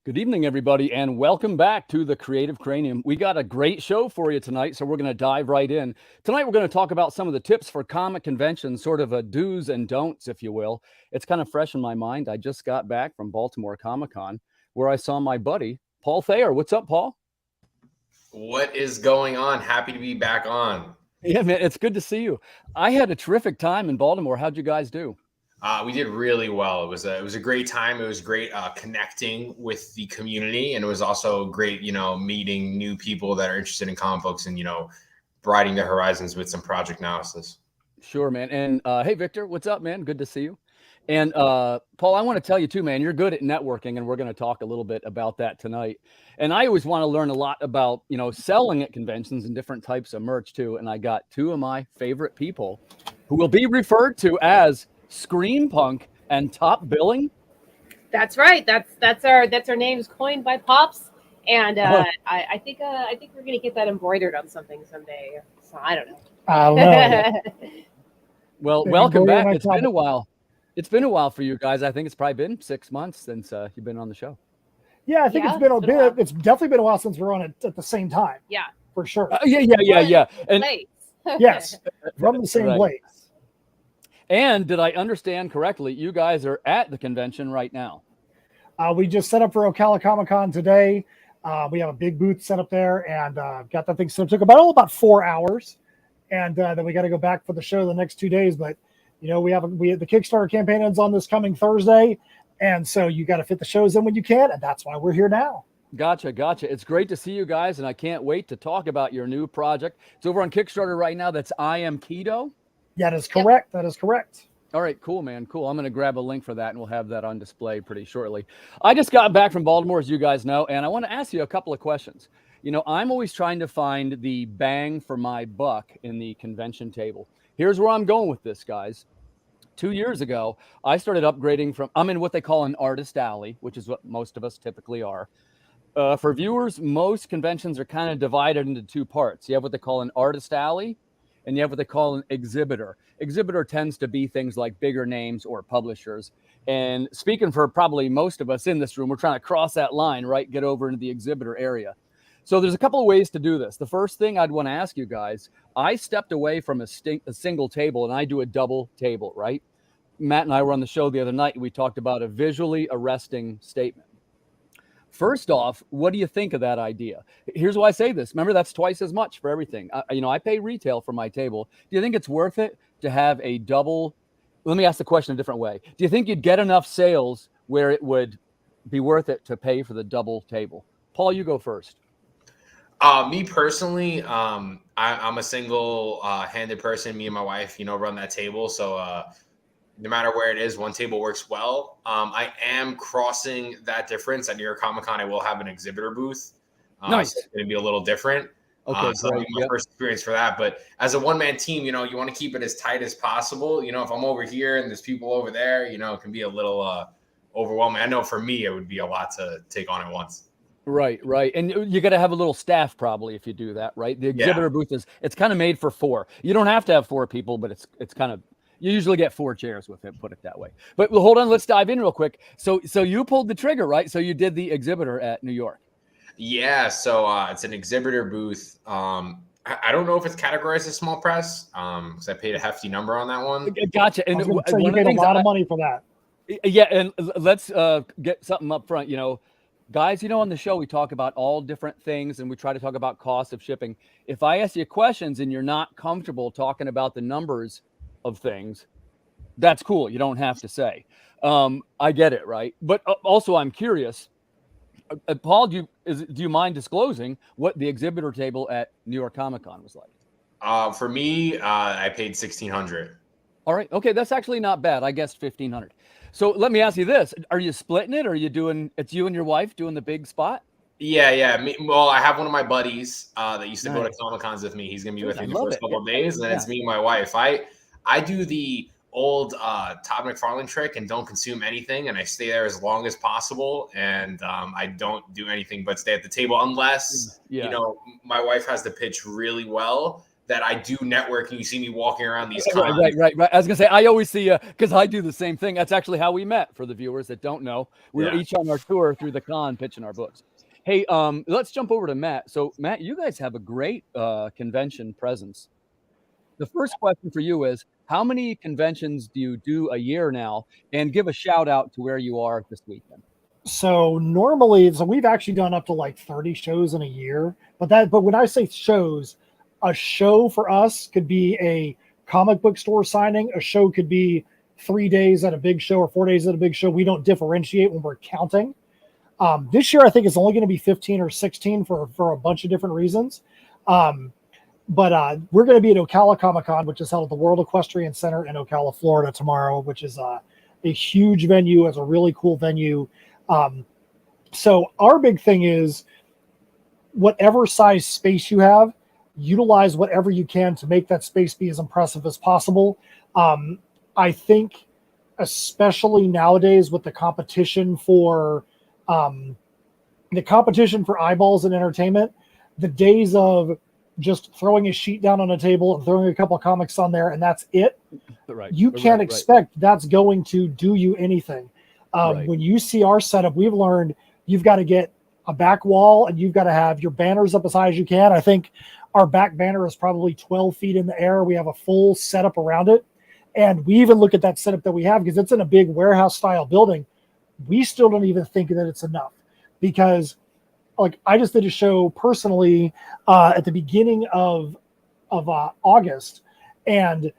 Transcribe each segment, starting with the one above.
Good evening, everybody, and welcome back to the Creative Cranium. We got a great show for you tonight, so we're going to dive right in. Tonight, we're going to talk about some of the tips for comic conventions, sort of a do's and don'ts, if you will. It's kind of fresh in my mind. I just got back from Baltimore Comic Con, where I saw my buddy, Paul Thayer. What's up, Paul? What is going on? Happy to be back on. Yeah, man, it's good to see you. I had a terrific time in Baltimore. How'd you guys do? We did really well. It was a great time. It was great connecting with the community, and it was also great, meeting new people that are interested in comic books and broadening their horizons with some project analysis. Sure, man. And hey, Victor, what's up, man? Good to see you. And Paul, I want to tell you too, man, you're good at networking, and we're going to talk a little bit about that tonight. And I always want to learn a lot about, selling at conventions and different types of merch too. And I got two of my favorite people who will be referred to as Scream Punk and Top Billing. That's right. That's our names coined by Pops, and I think we're gonna get that embroidered on something someday. So I don't know. Well, welcome back. It's been a while. It's been a while for you guys. I think it's probably been 6 months since you've been on the show. Yeah, I think it's been a bit. It's definitely been a while since we're on it at the same time. Yeah, for sure. Yeah. And yes, from the same place. And did I understand correctly? You guys are at the convention right now. We just set up for Ocala Comic Con today. We have a big booth set up there, and got that thing. So it took about 4 hours, and then we got to go back for the show the next 2 days. But we have the Kickstarter campaign ends on this coming Thursday, and so you got to fit the shows in when you can, and that's why we're here now. Gotcha. It's great to see you guys, and I can't wait to talk about your new project. It's over on Kickstarter right now. That's I Am Keto. That is correct. Yep. That is correct. All right, cool, man. Cool. I'm going to grab a link for that, and we'll have that on display pretty shortly. I just got back from Baltimore, as you guys know, and I want to ask you a couple of questions. I'm always trying to find the bang for my buck in the convention table. Here's where I'm going with this, guys. 2 years ago, I started upgrading I'm in what they call an artist alley, which is what most of us typically are. For viewers, most conventions are kind of divided into two parts. You have what they call an artist alley, and you have what they call an exhibitor. Exhibitor tends to be things like bigger names or publishers. And speaking for probably most of us in this room, we're trying to cross that line, right? Get over into the exhibitor area. So there's a couple of ways to do this. The first thing I'd want to ask you guys, I stepped away from a single table and I do a double table, right? Matt and I were on the show the other night and we talked about a visually arresting statement. First off, what do you think of that idea? Here's why I say this. Remember, that's twice as much for everything. I pay retail for my table. Do you think it's worth it to have a double? Let me ask the question a different way. Do you think you'd get enough sales where it would be worth it to pay for the double table? Paul, you go first. Me personally, I'm a single-handed person. Me and my wife, run that table. So no matter where it is, one table works well. I am crossing that difference at New York Comic Con. I will have an exhibitor booth. Nice. So it's going to be a little different. Okay, so that'll be my first experience for that. But as a one-man team, you want to keep it as tight as possible. If I'm over here and there's people over there, it can be a little overwhelming. I know for me, it would be a lot to take on at once. Right. And you got to have a little staff probably if you do that, right? The exhibitor booth it's kind of made for four. You don't have to have four people, but it's kind of, you usually get 4 chairs with it, put it that way. But hold on, let's dive in real quick. So you pulled the trigger, right? So you did the exhibitor at New York. Yeah, so it's an exhibitor booth. I don't know if it's categorized as small press because I paid a hefty number on that one. Gotcha. And you paid a lot of money for that. Yeah, and let's get something up front. Guys, on the show, we talk about all different things and we try to talk about cost of shipping. If I ask you questions and you're not comfortable talking about the numbers of things, that's cool. You don't have to say. I get it, right? But also, I'm curious. Paul, do you mind disclosing what the exhibitor table at New York Comic Con was like? For me, I paid $1,600. All right. Okay, that's actually not bad. I guessed $1,500. So let me ask you this: are you splitting it, or are you doing? It's you and your wife doing the big spot? Yeah. Well, I have one of my buddies that used to go to Comic Cons with me. He's gonna be with me the first couple of days, and then it's me and my wife. I do the old Todd McFarlane trick and don't consume anything, and I stay there as long as possible, and I don't do anything but stay at the table unless my wife has to pitch really well. that I do networking. You see me walking around these cons. Right. I was gonna say, I always see because I do the same thing. That's actually how we met. For the viewers that don't know, we were each on our tour through the con pitching our books. Hey, let's jump over to Matt. So Matt, you guys have a great convention presence. The first question for you is, how many conventions do you do a year now? And give a shout out to where you are this weekend. So normally, we've actually done up to like 30 shows in a year. But when I say shows, a show for us could be a comic book store signing. A show could be 3 days at a big show or 4 days at a big show. We don't differentiate when we're counting. This year, I think it's only going to be 15 or 16 for a bunch of different reasons. But we're going to be at Ocala Comic Con, which is held at the World Equestrian Center in Ocala, Florida tomorrow, which is a huge venue. It's a really cool venue. So our big thing is whatever size space you have, utilize whatever you can to make that space be as impressive as possible. I think especially nowadays with the competition for eyeballs and entertainment, the days of just throwing a sheet down on a table and throwing a couple of comics on there and that's it. You can't expect that's going to do you anything. When you see our setup, we've learned you've got to get a back wall and you've got to have your banners up as high as you can. I think our back banner is probably 12 feet in the air. We have a full setup around it. And we even look at that setup that we have because it's in a big warehouse style building. We still don't even think that it's enough because like I just did a show personally at the beginning of August, and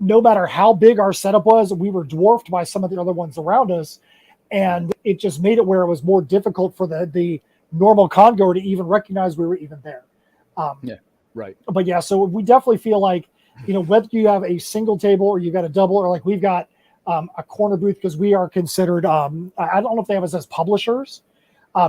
no matter how big our setup was, we were dwarfed by some of the other ones around us, and it just made it where it was more difficult for the normal congoer to even recognize we were even there. But yeah, so we definitely feel like, you know, whether you have a single table or you got a double, or like we've got a corner booth because we are considered, I don't know if they have us as publishers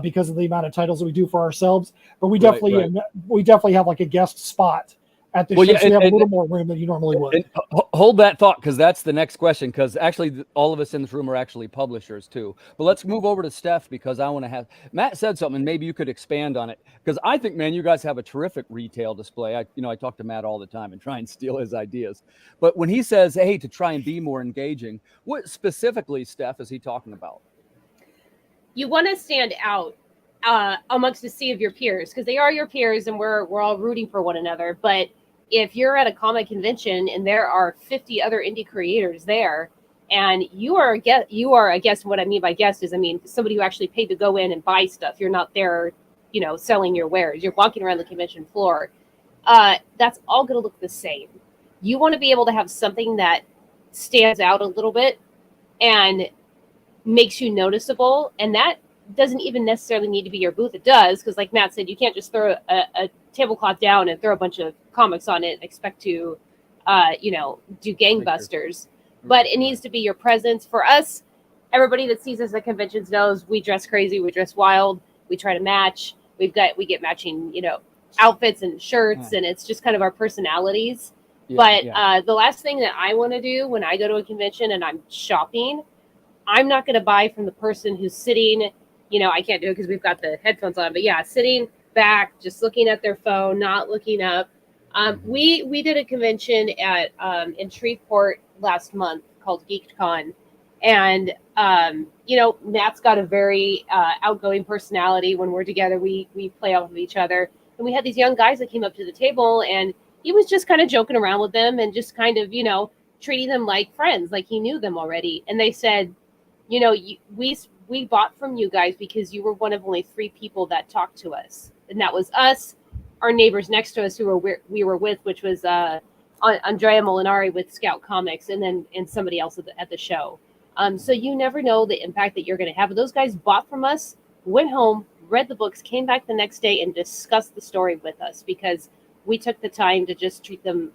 because of the amount of titles that we do for ourselves, but we definitely have like a guest spot at the show, so we have a little more room than you normally would. Hold that thought, because that's the next question, because actually all of us in this room are actually publishers too. But let's move over to Steph, because I want to have Matt said something, and maybe you could expand on it, because I think, man, you guys have a terrific retail display. I talk to Matt all the time and try and steal his ideas. But when he says, hey, to try and be more engaging, what specifically, Steph, is he talking about? You want to stand out amongst the sea of your peers, because they are your peers and we're all rooting for one another. But if you're at a comic convention and there are 50 other indie creators there, and you are a guest. What I mean by guest is, somebody who actually paid to go in and buy stuff. You're not there, selling your wares. You're walking around the convention floor. That's all going to look the same. You want to be able to have something that stands out a little bit and makes you noticeable, and that doesn't even necessarily need to be your booth. It does, because like Matt said, you can't just throw a tablecloth down and throw a bunch of comics on it and expect to do gangbusters. But it needs to be your presence. For us, everybody that sees us at conventions knows we dress crazy, we dress wild, we try to match. We get matching outfits and shirts, and it's just kind of our personalities. The last thing that I want to do when I go to a convention and I'm shopping, I'm not going to buy from the person who's sitting, I can't do it because we've got the headphones on, but sitting back, just looking at their phone, not looking up. We did a convention at in Shreveport last month called GeekCon, and Matt's got a very outgoing personality. When we're together, we play off of each other, and we had these young guys that came up to the table, and he was just kind of joking around with them and just kind of treating them like friends, like he knew them already. And they said, we bought from you guys because you were one of only 3 people that talked to us. And that was us, our neighbors next to us who we were with, which was Andrea Molinari with Scout Comics, and somebody else at the show. So you never know the impact that you're going to have. Those guys bought from us, went home, read the books, came back the next day and discussed the story with us because we took the time to just treat them,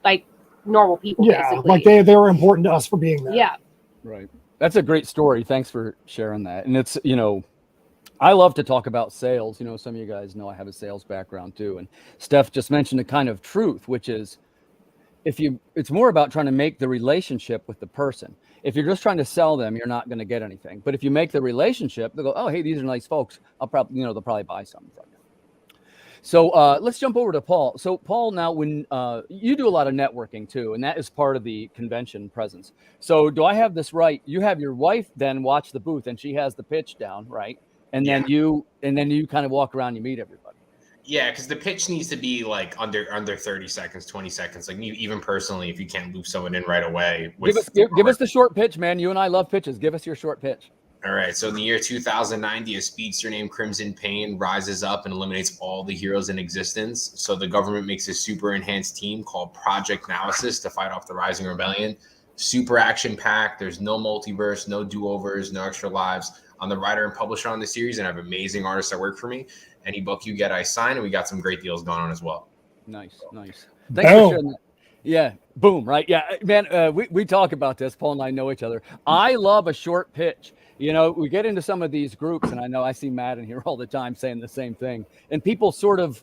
like normal people. Yeah, basically. like they were important to us for being there. Yeah. Right. That's a great story. Thanks for sharing that. And it's, I love to talk about sales. Some of you guys know I have a sales background too. And Steph just mentioned a kind of truth, which is it's more about trying to make the relationship with the person. If you're just trying to sell them, you're not going to get anything. But if you make the relationship, they'll go, oh, hey, these are nice folks. I'll probably, they'll probably buy something from you. So let's jump over to Paul. So Paul, now when you do a lot of networking too, and that is part of the convention presence. So do I have this right? You have your wife then watch the booth, and she has the pitch down, right? And then you kind of walk around, you meet everybody. Yeah, because the pitch needs to be like under 30 seconds, 20 seconds. Like even personally, if you can't loop someone in right away. Give us the short pitch, man. You and I love pitches. Give us your short pitch. All right. So in the year 2090, a speedster named Crimson Pain rises up and eliminates all the heroes in existence. So the government makes a super enhanced team called Project Analysis to fight off the Rising Rebellion. Super action packed. There's no multiverse, no do-overs, no extra lives. I'm the writer and publisher on the series, and I have amazing artists that work for me. Any book you get, I sign, and we got some great deals going on as well. Nice. Thanks for sharing that. Yeah, boom, right? Yeah, man, we talk about this. Paul and I know each other. I love a short pitch. You know, we get into some of these groups, and I know I see Matt in here all the time saying the same thing. And people sort of,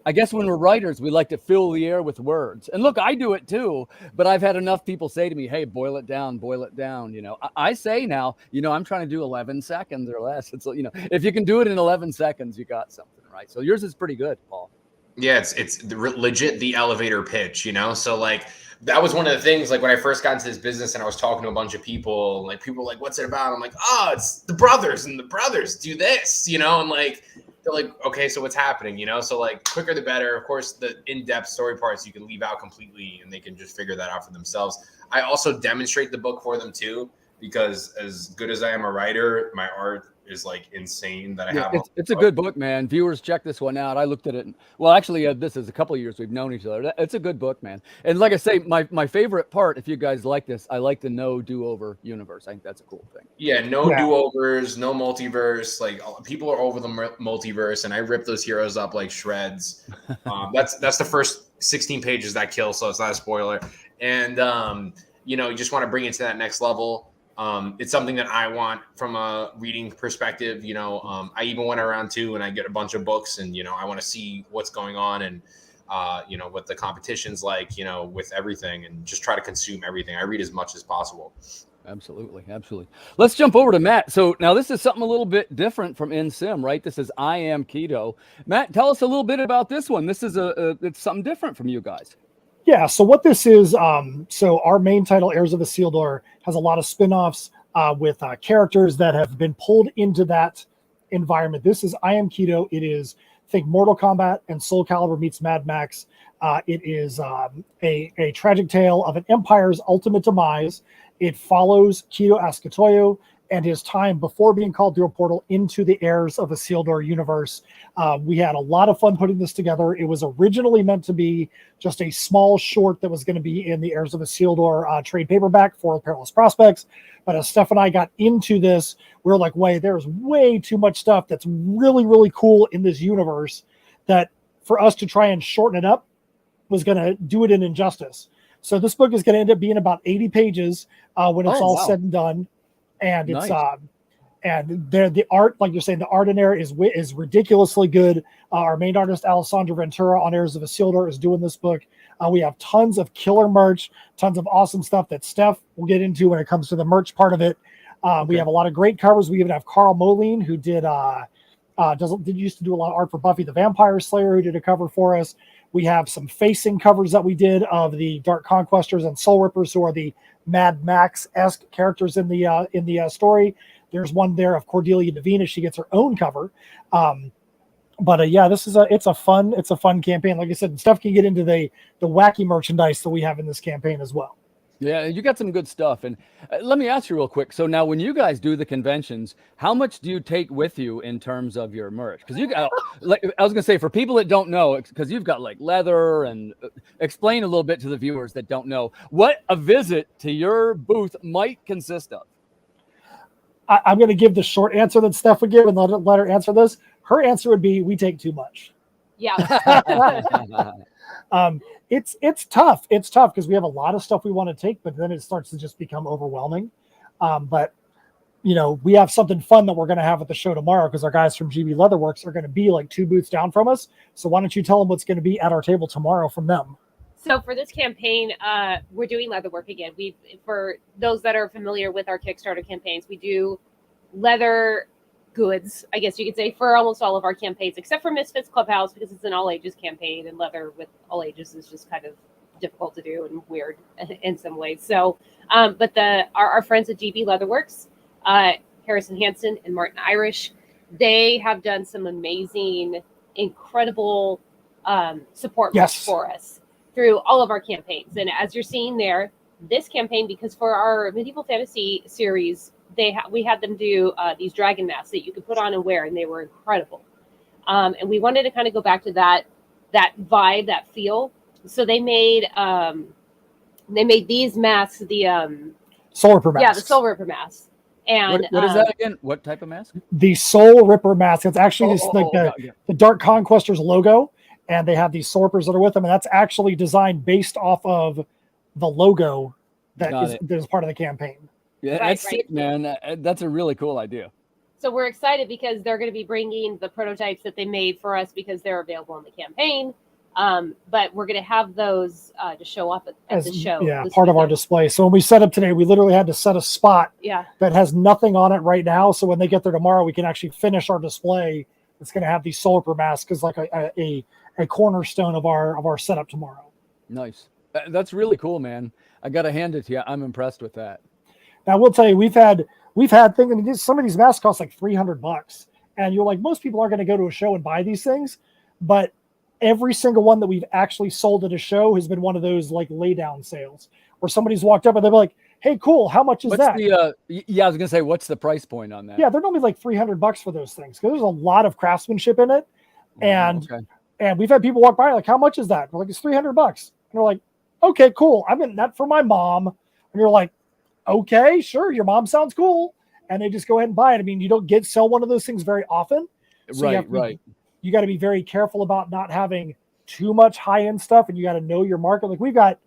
I guess when we're writers, we like to fill the air with words. And look, I do it too, but I've had enough people say to me, hey, boil it down. You know, I say now, you know, I'm trying to do 11 seconds or less. It's, you know, if you can do it in 11 seconds, you got something, right? So yours is pretty good, Paul. Yeah, it's legit the elevator pitch, you know? So like, that was one of the things, like when I first got into this business and I was talking to a bunch of people, like people were like, what's it about? I'm like, oh, it's the brothers, and the brothers do this, you know? And like, they're like, okay, so what's happening, you know? So like quicker the better. Of course, the in-depth story parts you can leave out completely and they can just figure that out for themselves. I also demonstrate the book for them too, because as good as I am a writer, my art is like insane that I have. It's a good book, man. Viewers, check this one out. I looked at it. Well, actually, this is a couple of years we've known each other. It's a good book, man. And like I say, my favorite part, if you guys like this, I like the no do-over universe. I think that's a cool thing. Yeah, no do-overs, no multiverse. Like people are over the multiverse, and I rip those heroes up like shreds. That's the first 16 pages that kill, so it's not a spoiler. And you know, you just want to bring it to that next level. It's something that I want from a reading perspective. You know, I even went around too, and I get a bunch of books, and you know, I want to see what's going on, and you know, what the competition's like, you know, with everything, and just try to consume everything. I read as much as possible. Absolutely. Let's jump over to Matt. So now this is something a little bit different from NSIM, right? This is I Am Keto. Matt, tell us a little bit about this one. This is it's something different from you guys. Yeah, so what this is, so our main title, Heirs of Isildur, has a lot of spin-offs with characters that have been pulled into that environment. This is I Am Keto. It is, think Mortal Kombat and Soul Calibur meets Mad Max. It is a tragic tale of an empire's ultimate demise. It follows Keto Ascatoyo and his time before being called through a portal into the Heirs of Isildur universe. We had a lot of fun putting this together. It was originally meant to be just a small short that was going to be in the Heirs of Isildur trade paperback for Perilous Prospects. But as Steph and I got into this, we were like, wait, there's way too much stuff that's really, really cool in this universe that for us to try and shorten it up was going to do it an injustice. So this book is going to end up being about 80 pages when it's all said and done. And it's nice. And the art, like you're saying, the art in there is ridiculously good. Our main artist, Alessandro Ventura, on Heirs of Isildur, is doing this book. We have tons of killer merch, tons of awesome stuff that Steph will get into when it comes to the merch part of it. We have a lot of great covers. We even have Carl Moline, who used to do a lot of art for Buffy the Vampire Slayer, who did a cover for us. We have some facing covers that we did of the Dark Conquestors and Soul Rippers, who are the Mad Max-esque characters in the story. There's one there of Cordelia Devine as she gets her own cover. Yeah, it's a fun campaign. Like I said, stuff can get into the wacky merchandise that we have in this campaign as well. Yeah, you got some good stuff. And let me ask you real quick. So now when you guys do the conventions, how much do you take with you in terms of your merch? Because you got, like I was going to say, for people that don't know, because you've got like leather, and explain a little bit to the viewers that don't know what a visit to your booth might consist of. I'm going to give the short answer that Steph would give and let her answer this. Her answer would be, we take too much. Yeah. It's tough. It's tough because we have a lot of stuff we want to take, but then it starts to just become overwhelming. But you know, we have something fun that we're going to have at the show tomorrow because our guys from GB Leatherworks are going to be like 2 booths down from us. So why don't you tell them what's going to be at our table tomorrow from them? So for this campaign, we're doing leatherwork again. For those that are familiar with our Kickstarter campaigns, we do leather goods, I guess you could say, for almost all of our campaigns, except for Misfits Clubhouse, because it's an all ages campaign, and leather with all ages is just kind of difficult to do and weird in some ways. So, but our friends at GB Leatherworks, Harrison Hansen and Martin Irish, they have done some amazing, incredible support for us through all of our campaigns. And as you're seeing there, this campaign, because for our medieval fantasy series, we had them do these dragon masks that you could put on and wear, and they were incredible. And we wanted to kind of go back to that vibe, that feel. So they made these masks, the Soul Ripper masks. Yeah, the Soul Ripper masks. And what is that again? What type of mask? The Soul Ripper mask. It's actually the Dark Conquestors logo, and they have these Soul Rippers that are with them, and that's actually designed based off of the logo that is part of the campaign. Yeah, that's sick, man. That's a really cool idea. So we're excited because they're going to be bringing the prototypes that they made for us because they're available in the campaign. But we're going to have those to show up at the show. Yeah, part of our display. So when we set up today, we literally had to set a spot that has nothing on it right now. So when they get there tomorrow, we can actually finish our display. It's going to have these Soul Ripper masks as like a cornerstone of our setup tomorrow. Nice. That's really cool, man. I got to hand it to you. I'm impressed with that. Now, I will tell you, we've had things. I mean, some of these masks cost like $300, and you're like, most people aren't going to go to a show and buy these things, but every single one that we've actually sold at a show has been one of those like lay down sales where somebody's walked up and they're like, "Hey, cool, how much is that?" Yeah, I was gonna say, what's the price point on that? Yeah, they're normally like $300 for those things because there's a lot of craftsmanship in it, and we've had people walk by like, "How much is that?" We're like, "It's $300," and they're like, "Okay, cool. I'm getting that for my mom," and you're like, "Okay, sure, your mom sounds cool," and they just go ahead and buy it. I mean, you don't sell one of those things very often, so right. You got to be very careful about not having too much high-end stuff, and you got to know your market. Like we've got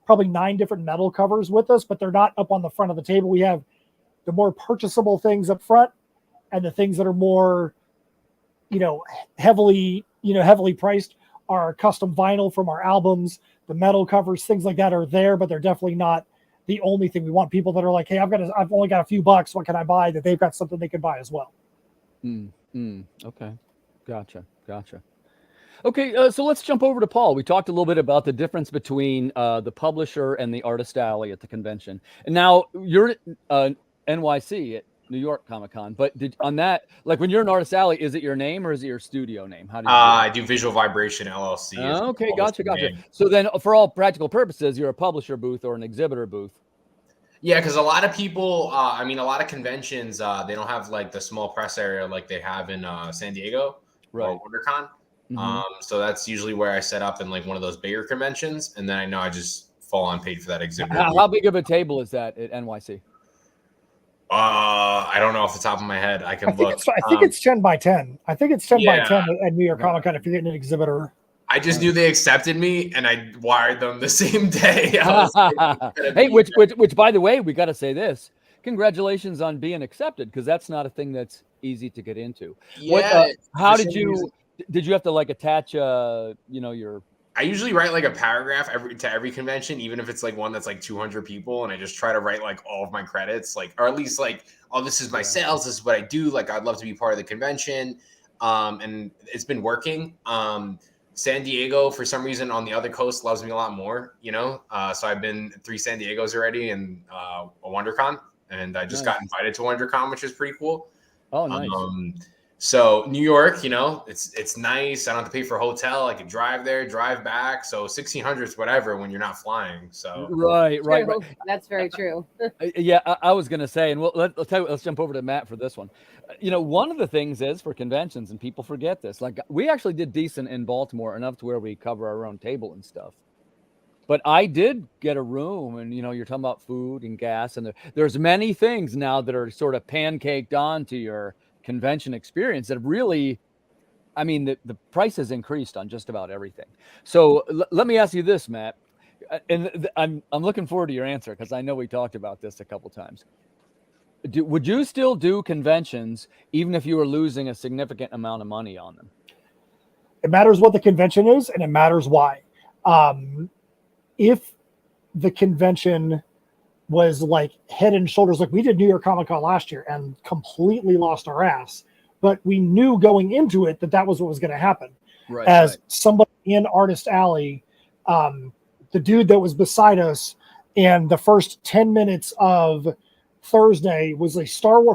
probably 9 different metal covers with us, but they're not up on the front of the table. We have the more purchasable things up front and the things that are more, heavily priced are custom vinyl from our albums. The metal covers, things like that are there, but they're definitely not the only thing. We want people that are like, "Hey, I've only got a few bucks. What can I buy?" That they've got something they can buy as well. Okay. Gotcha. Okay, so let's jump over to Paul. We talked a little bit about the difference between the publisher and the artist alley at the convention. And now you're NYC at New York Comic Con, but on that, like when you're an artist alley, is it your name or is it your studio name? How do you I do Visual Vibration LLC. Okay, gotcha. So then for all practical purposes, you're a publisher booth or an exhibitor booth. Yeah, because a lot of people, a lot of conventions, they don't have like the small press area like they have in San Diego. Or WonderCon. So that's usually where I set up in like one of those bigger conventions, and then I know I just fall on paid for that exhibit. How big of a table is that at NYC? I don't know off the top of my head. I can look. I think it's 10 by 10. I think it's 10 by 10 at New York Comic Con if you're getting an exhibitor. I just knew they accepted me, and I wired them the same day. Hey, which by the way, we got to say this. Congratulations on being accepted, because that's not a thing that's easy to get into. Yeah. How did you have to like attach your I usually write like a paragraph to every convention, even if it's like one that's like 200 people, and I just try to write like all of my credits, like, or at least like, "Oh, this is my sales, this is what I do, like I'd love to be part of the convention." And it's been working. San Diego, for some reason, on the other coast loves me a lot more, so I've been 3 San Diegos already and a WonderCon, and I just got invited to WonderCon, which is pretty cool. Oh, nice. So New York, it's nice. I don't have to pay for a hotel. I can drive there, drive back. So 1,600 is whatever when you're not flying. So right. That's very true. Yeah, I was gonna say, and let's jump over to Matt for this one. One of the things is for conventions, and people forget this. Like we actually did decent in Baltimore, enough to where we cover our own table and stuff. But I did get a room, and you're talking about food and gas, and there's many things now that are sort of pancaked on to your convention experience that have really, the price has increased on just about everything. So let me ask you this, Matt, and I'm looking forward to your answer because I know we talked about this a couple times. Would you still do conventions even if you were losing a significant amount of money on them? It matters what the convention is, and it matters why. If the convention was like head and shoulders, like we did New York Comic Con last year and completely lost our ass, but we knew going into it that was what was going to happen. Right. As somebody in Artist Alley, the dude that was beside us in the first 10 minutes of Thursday was a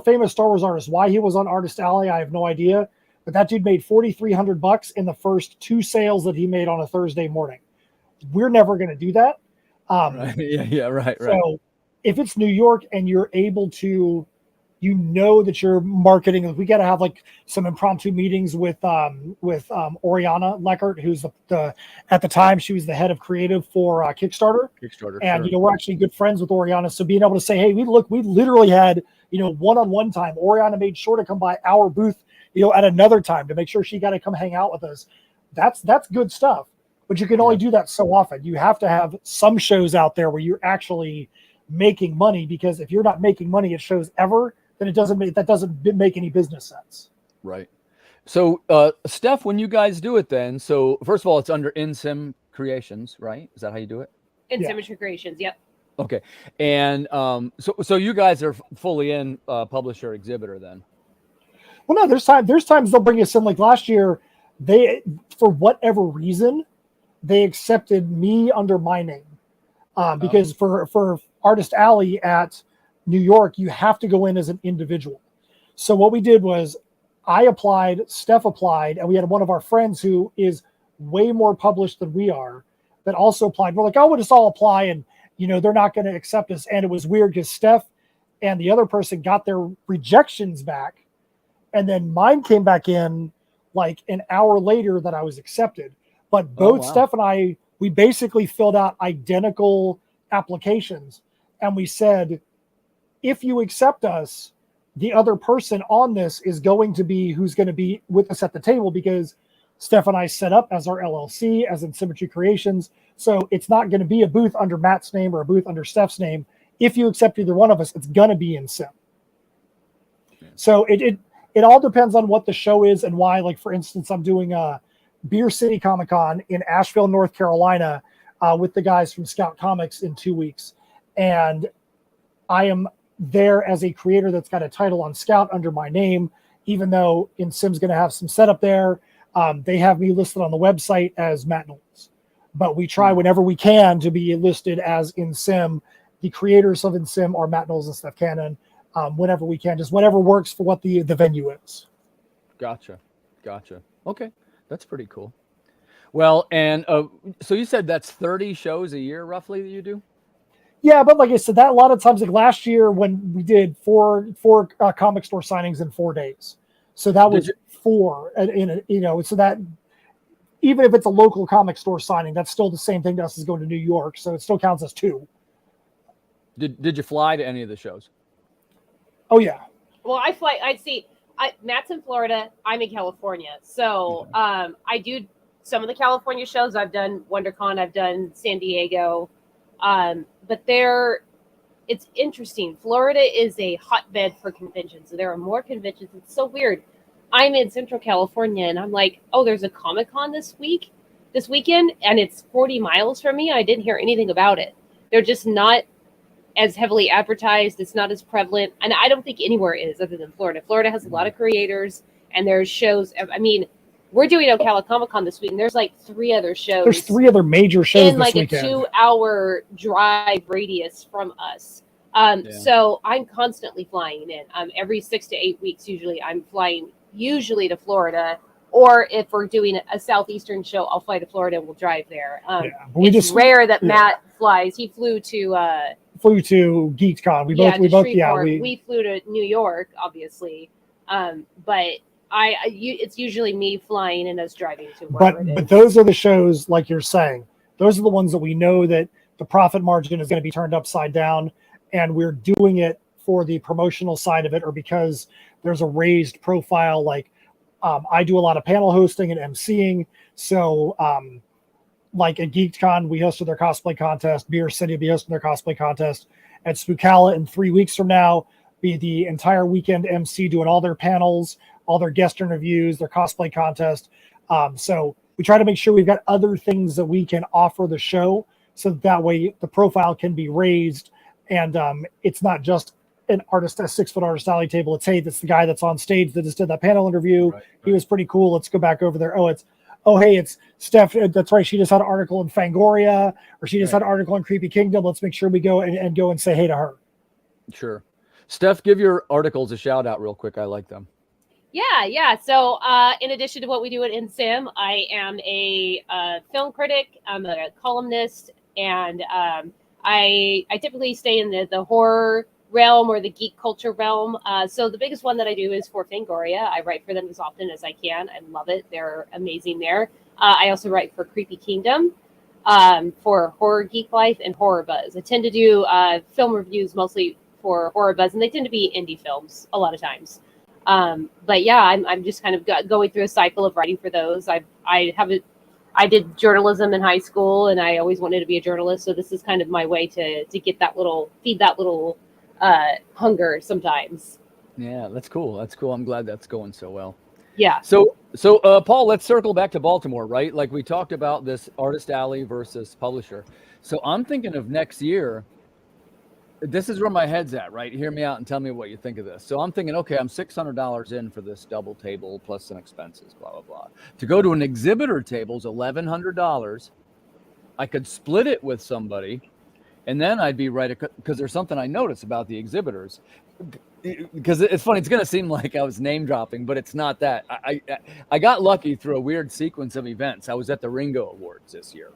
famous Star Wars artist. Why he was on Artist Alley, I have no idea. But that dude made $4,300 in the first 2 sales that he made on a Thursday morning. We're never going to do that. Right. Right. So if it's New York and you're able to, that you're marketing, we got to have like some impromptu meetings with Oriana Leckert, who's the at the time she was the head of creative for Kickstarter, and sure. we're actually good friends with Oriana. So being able to say, hey, we literally had one-on-one time. Oriana made sure to come by our booth, at another time to make sure she got to come hang out with us. That's good stuff. But you can only do that so often. You have to have some shows out there where you're actually making money, because if you're not making money at shows ever, then that doesn't make any business sense. Right. So, Steph, when you guys do it then, so first of all, it's under InSim Creations, right? Is that how you do it? Symmetry Creations, yep. Okay. And so you guys are fully in publisher exhibitor then? Well, no, there's times they'll bring us in. Like last year, they, for whatever reason, they accepted me under my name. Because for Artist Alley at New York, you have to go in as an individual. So what we did was I applied, Steph applied, and we had one of our friends who is way more published than we are that also applied. We're like, oh, we'll just all apply, and they're not going to accept us. And it was weird because Steph and the other person got their rejections back, and then mine came back in like an hour later that I was accepted. But both Steph and I, we basically filled out identical applications, and we said, if you accept us, the other person on this is going to be who's going to be with us at the table, because Steph and I set up as our LLC, as in Symmetry Creations. So it's not going to be a booth under Matt's name or a booth under Steph's name. If you accept either one of us, it's going to be in Sim. So it all depends on what the show is and why. Like, for instance, I'm doing a Beer City Comic Con in Asheville, North Carolina, with the guys from Scout Comics in 2 weeks. And I am there as a creator that's got a title on Scout under my name, even though InSim's going to have some setup there. They have me listed on the website as Matt Knowles, but we try whenever we can to be listed as InSim. The creators of InSim are Matt Knowles and Steph Cannon. Whenever we can, just whatever works for what the venue is. Gotcha. Okay, that's pretty cool. Well, and so you said that's 30 shows a year roughly that you do? Yeah, but like I said, that a lot of times, like last year when we did four comic store signings in 4 days, so that was 4, and so that even if it's a local comic store signing, that's still the same thing to us as going to New York, so it still counts as 2. Did you fly to any of the shows? Oh yeah. Well, Matt's in Florida. I'm in California, so I do some of the California shows. I've done WonderCon. I've done San Diego. But it's interesting. Florida is a hotbed for conventions. So there are more conventions. It's so weird. I'm in Central California and I'm like, oh, there's a Comic-Con this weekend, and it's 40 miles from me. I didn't hear anything about it. They're just not as heavily advertised. It's not as prevalent. And I don't think anywhere is other than Florida. Florida has a lot of creators, and there's shows. I mean, we're doing Ocala Comic Con this week, and there's like 3 other shows. There's 3 other major shows in like this weekend. A 2-hour drive radius from us. So I'm constantly flying in. Every 6 to 8 weeks, usually I'm flying to Florida. Or if we're doing a southeastern show, I'll fly to Florida and we'll drive there. It's rare that Matt flies. He flew to GeekCon. We flew to New York, obviously. But it's usually me flying and us driving to wherever but those are the shows, like you're saying, those are the ones that we know that the profit margin is going to be turned upside down, and we're doing it for the promotional side of it, or because there's a raised profile. Like I do a lot of panel hosting and emceeing, so like at GeekCon, we hosted their cosplay contest. Beer City will be hosting their cosplay contest. At Spookala in 3 weeks from now, be the entire weekend MC doing all their panels, all their guest interviews, their cosplay contest. So we try to make sure we've got other things that we can offer the show, so that way the profile can be raised, and it's not just an artist, a 6 foot artist alley table. It's, hey, that's the guy that's on stage that just did that panel interview. Right. He was pretty cool. Let's go back over there. Hey, it's Steph. That's right. She just had an article in Fangoria, or she just had an article in Creepy Kingdom. Let's make sure we go and go and say hey to her. Sure. Steph, give your articles a shout out real quick. I like them. Yeah. So in addition to what we do at InSim, I am a film critic. I'm a columnist, and I typically stay in the horror realm or the geek culture realm. So the biggest one that I do is for Fangoria. I write for them as often as I can. I love it. They're amazing there. I also write for Creepy Kingdom, for Horror Geek Life and Horror Buzz. I tend to do film reviews mostly for Horror Buzz, and they tend to be indie films a lot of times. But yeah, I'm just kind of going through a cycle of writing for those. I did journalism in high school, and I always wanted to be a journalist. So this is kind of my way to feed that little hunger sometimes. Yeah, that's cool. I'm glad that's going so well. Yeah. So Paul, let's circle back to Baltimore, right? Like we talked about this artist alley versus publisher. So I'm thinking of next year. This is where my head's at, right? Hear me out and tell me what you think of this. So I'm thinking, okay, I'm $600 in for this double table plus some expenses, blah, blah, blah. To go to an exhibitor table is $1,100. I could split it with somebody, and then I'd be right, because there's something I noticed about the exhibitors. Because it's funny, it's going to seem like I was name dropping, but it's not that. I got lucky through a weird sequence of events. I was at the Ringo Awards this year,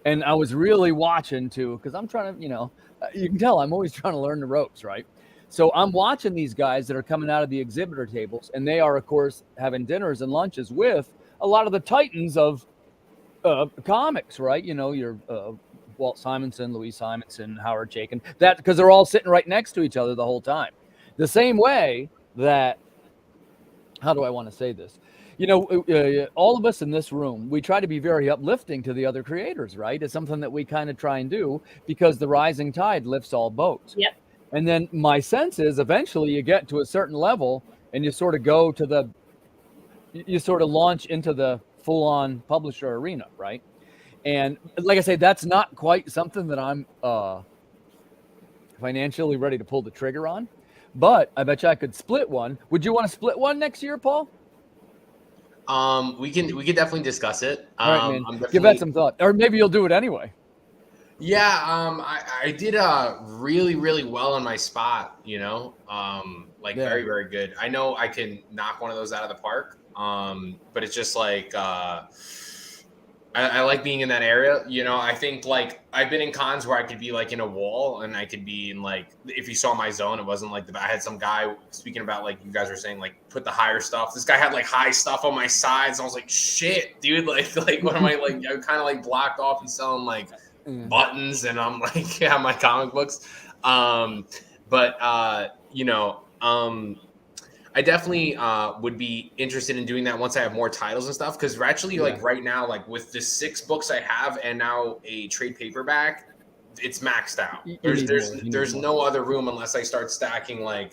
and I was really watching too, because I'm trying to, you can tell I'm always trying to learn the ropes, right? So I'm watching these guys that are coming out of the exhibitor tables, and they are, of course, having dinners and lunches with a lot of the titans of comics, right? Your Walt Simonson, Louise Simonson, Howard Chaykin, that because they're all sitting right next to each other the whole time. The same way that, how do I want to say this? All of us in this room, we try to be very uplifting to the other creators, right? It's something that we kind of try and do because the rising tide lifts all boats. Yep. And then my sense is eventually you get to a certain level and you sort of you sort of launch into the full-on publisher arena, right? And like I say, that's not quite something that I'm financially ready to pull the trigger on, but I bet you I could split one. Would you want to split one next year, Paul? We can definitely discuss it. All right, man. Give that some thought, or maybe you'll do it anyway. Yeah, I did really, really well in my spot, very, very good. I know I can knock one of those out of the park, but it's just like I like being in that area. I think like I've been in cons where I could be like in a wall, and I could be in like, if you saw my zone, it wasn't like I had some guy speaking about, like you guys were saying, like put the higher stuff. This guy had like high stuff on my sides. I was like, shit, dude, like what am I like? I'm kind of like blocked off and selling like buttons, and I'm like, yeah, my comic books. I definitely would be interested in doing that once I have more titles and stuff. Because actually, like right now, like with the 6 books I have and now a trade paperback, it's maxed out. There's no other room unless I start stacking like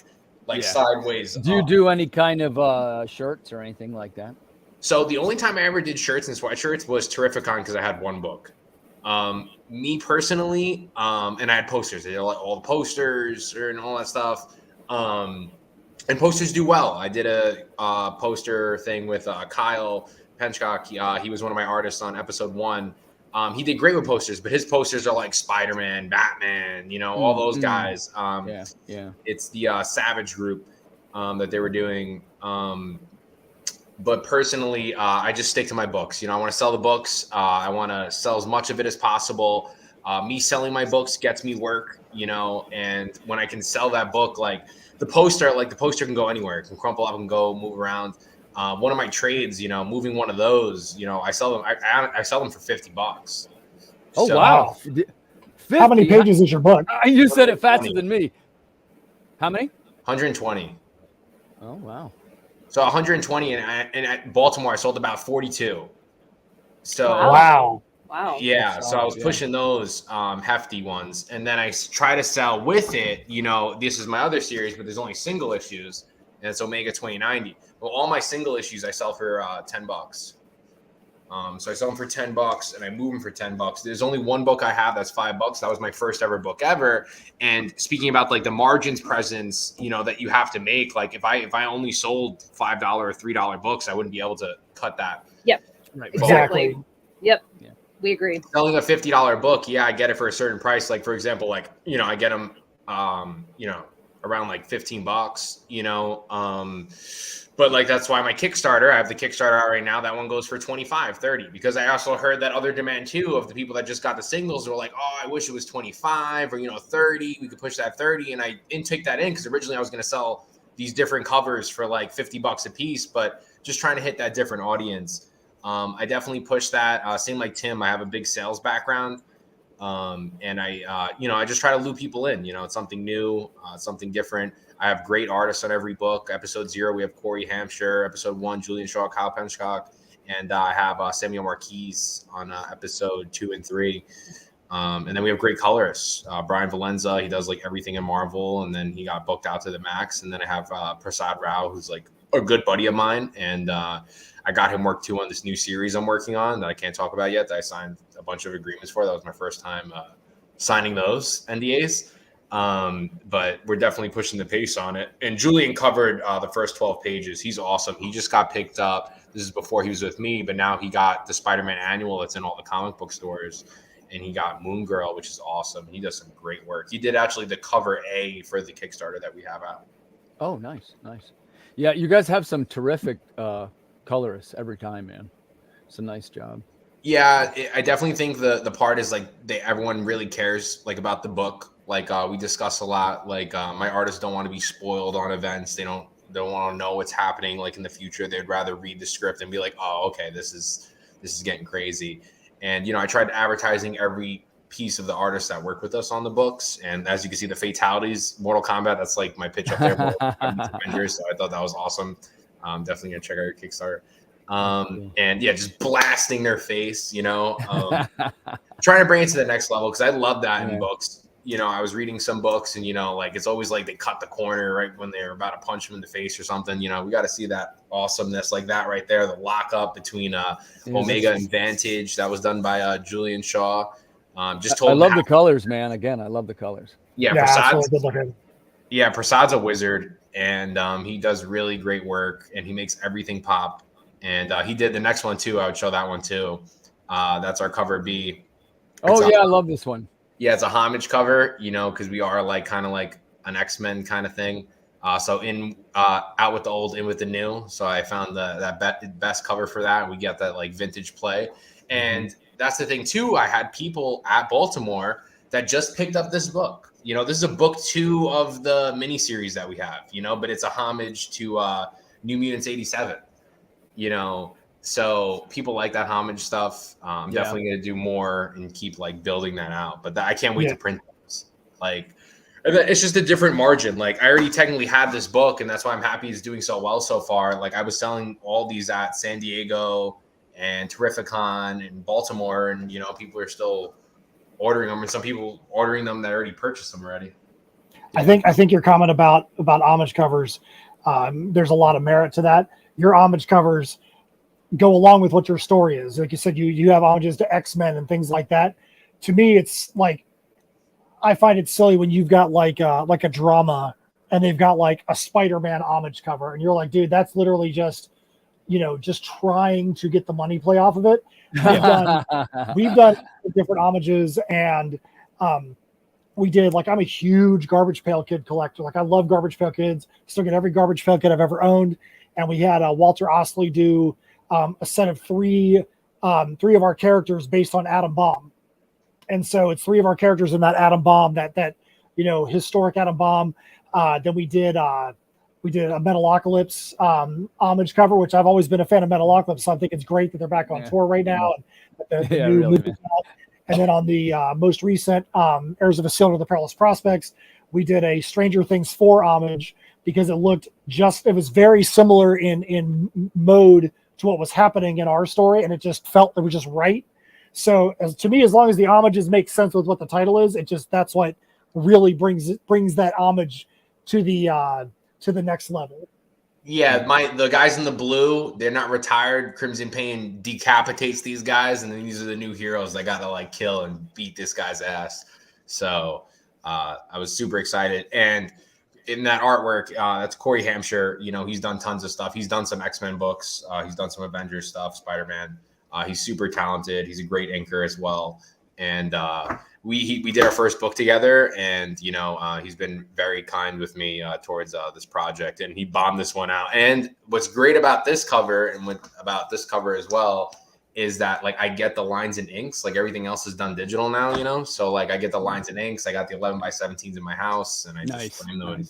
sideways. Do you do any kind of shirts or anything like that? So the only time I ever did shirts and sweatshirts was Terrificon, because I had 1 book. Me personally, and I had posters. They had all the posters and all that stuff. And posters do well. I did a poster thing with Kyle Penchcock. He was one of my artists on episode 1. He did great with posters, but his posters are like Spider-Man, Batman, all those guys. It's the Savage group that they were doing. But personally, I just stick to my books. I want to sell the books. I want to sell as much of it as possible. Me selling my books gets me work, and when I can sell that book, like the poster can go anywhere. It can crumple up and go move around. One of my trades, moving one of those, I sell them. I sell them for $50. Oh, so, wow. 50? How many pages is your book? You said it faster than me. How many? 120. Oh, wow. So 120, and at Baltimore, I sold about 42. So wow. Yeah, so I was pushing those hefty ones, and then I try to sell with it. This is my other series, but there's only single issues, and it's Omega 2090. Well, all my single issues I sell for $10. So I sell them for $10 and I move them for $10. There's only one book I have that's $5. That was my first ever book ever. And speaking about like the margins presence, you know, that you have to make, like if I only sold $5 or $3 books, I wouldn't be able to cut that. Yep. Right. Exactly. Yep. Yeah. We agree. Selling a $50 book, yeah, I get it for a certain price. Like for example, like, you know, I get them, you know, around like $15, you know, but like, that's why my Kickstarter, I have the Kickstarter out right now. That one goes for 25, 30, because I also heard that other demand too of the people that just got the singles were like, oh, I wish it was 25 or, you know, 30. We could push that 30. And I didn't take that in because originally I was going to sell these different covers for like $50 a piece, but just trying to hit that different audience. I definitely push that. Same like Tim, I have a big sales background. And I, you know, I just try to loop people in, you know, it's something new, something different. I have great artists on every book. Episode 0, we have Corey Hampshire. Episode 1, Julian Shaw, Kyle Penchcock. And I have Samuel Marquise on episode 2 and 3. And then we have great colorists. Brian Valenza, he does like everything in Marvel. And then he got booked out to the max. And then I have Prasad Rao, who's like a good buddy of mine. And I got him work too on this new series I'm working on that I can't talk about yet, that I signed a bunch of agreements for. That was my first time signing those NDAs. But we're definitely pushing the pace on it. And Julian covered the first 12 pages. He's awesome. He just got picked up. This is before he was with me, but now he got the Spider-Man annual that's in all the comic book stores. And he got Moon Girl, which is awesome. He does some great work. He did actually the cover A for the Kickstarter that we have out. Oh, nice. Nice. Yeah, you guys have some terrific colorists every time, man. It's a nice job. Yeah, I definitely think the part is like everyone really cares like about the book. Like we discuss a lot. Like my artists don't want to be spoiled on events. They don't want to know what's happening like in the future. They'd rather read the script and be like, oh, okay, this is getting crazy. And you know, I tried advertising every piece of the artists that work with us on the books. And as you can see, the fatalities, Mortal Kombat, that's like my pitch up there. Avengers, so I thought that was awesome. Definitely gonna check out your Kickstarter. And yeah, just blasting their face, you know, trying to bring it to the next level. Cause I love that in books. You know, I was reading some books and, you know, like, it's always like they cut the corner right when they're about to punch him in the face or something. You know, we got to see that awesomeness like that right there. The lockup between Omega and Vantage that was done by Julian Shaw. Just told I love the colors, man. Again, I love the colors. Yeah. Prasad's a wizard and he does really great work and he makes everything pop. And he did the next one too. I would show that one too. That's our cover B. I love this one. Yeah, it's a homage cover, you know, because we are like kind of like an X-Men kind of thing. So in out with the old, in with the new. So I found that best cover for that. We get that like vintage play. And that's the thing too. I had people at Baltimore that just picked up this book. You know, this is a book 2 of the miniseries that we have, you know, but it's a homage to New Mutants 87, you know. So people like that homage stuff. I'm definitely going to do more and keep like building that out. But I can't wait to print those. Like, it's just a different margin. Like, I already technically had this book, and that's why I'm happy it's doing so well so far. Like, I was selling all these at San Diego and Terrificon and Baltimore, and you know, people are still ordering them, and some people ordering them that already purchased them already. I think your comment about homage covers, there's a lot of merit to that. Your homage covers go along with what your story is. Like you said, you have homages to X-Men and things like that. To me, it's like, I find it silly when you've got like a drama and they've got like a Spider-Man homage cover and you're like, dude, that's literally just, you know, just trying to get the money play off of it. We've done different homages and we did, like, I'm a huge Garbage Pail Kid collector. Like, I love Garbage Pail Kids. Still get every Garbage Pail Kid I've ever owned. And we had Walter Ostley do a set of three of our characters based on Atom Bomb. And so it's 3 of our characters in that Atom Bomb, that you know, historic Atom Bomb. Then we did a Metalocalypse homage cover, which I've always been a fan of Metalocalypse, so I think it's great that they're back on tour right now. And the new movie out. And then on the most recent Heirs of Isildur, The Perilous Prospects, we did a Stranger Things 4 homage because it was very similar in mode to what was happening in our story, and it just felt it was just right. So to me, as long as the homages make sense with what the title is, that's what really brings that homage to the next level. Yeah, the guys in the blue, they're not retired. Crimson Pain decapitates these guys, and then these are the new heroes they got to like kill and beat this guy's ass. So I was super excited. And in that artwork, that's Corey Hampshire. You know, he's done tons of stuff. He's done some X-Men books. He's done some Avengers stuff, Spider-Man. He's super talented. He's a great inker as well. And we did our first book together, and you know he's been very kind with me towards this project, and he bombed this one out. And what's great about this cover and about this cover as well is that like I get the lines and inks, like everything else is done digital now, you know. So like I get the lines and inks. I got the 11x17s in my house, and I just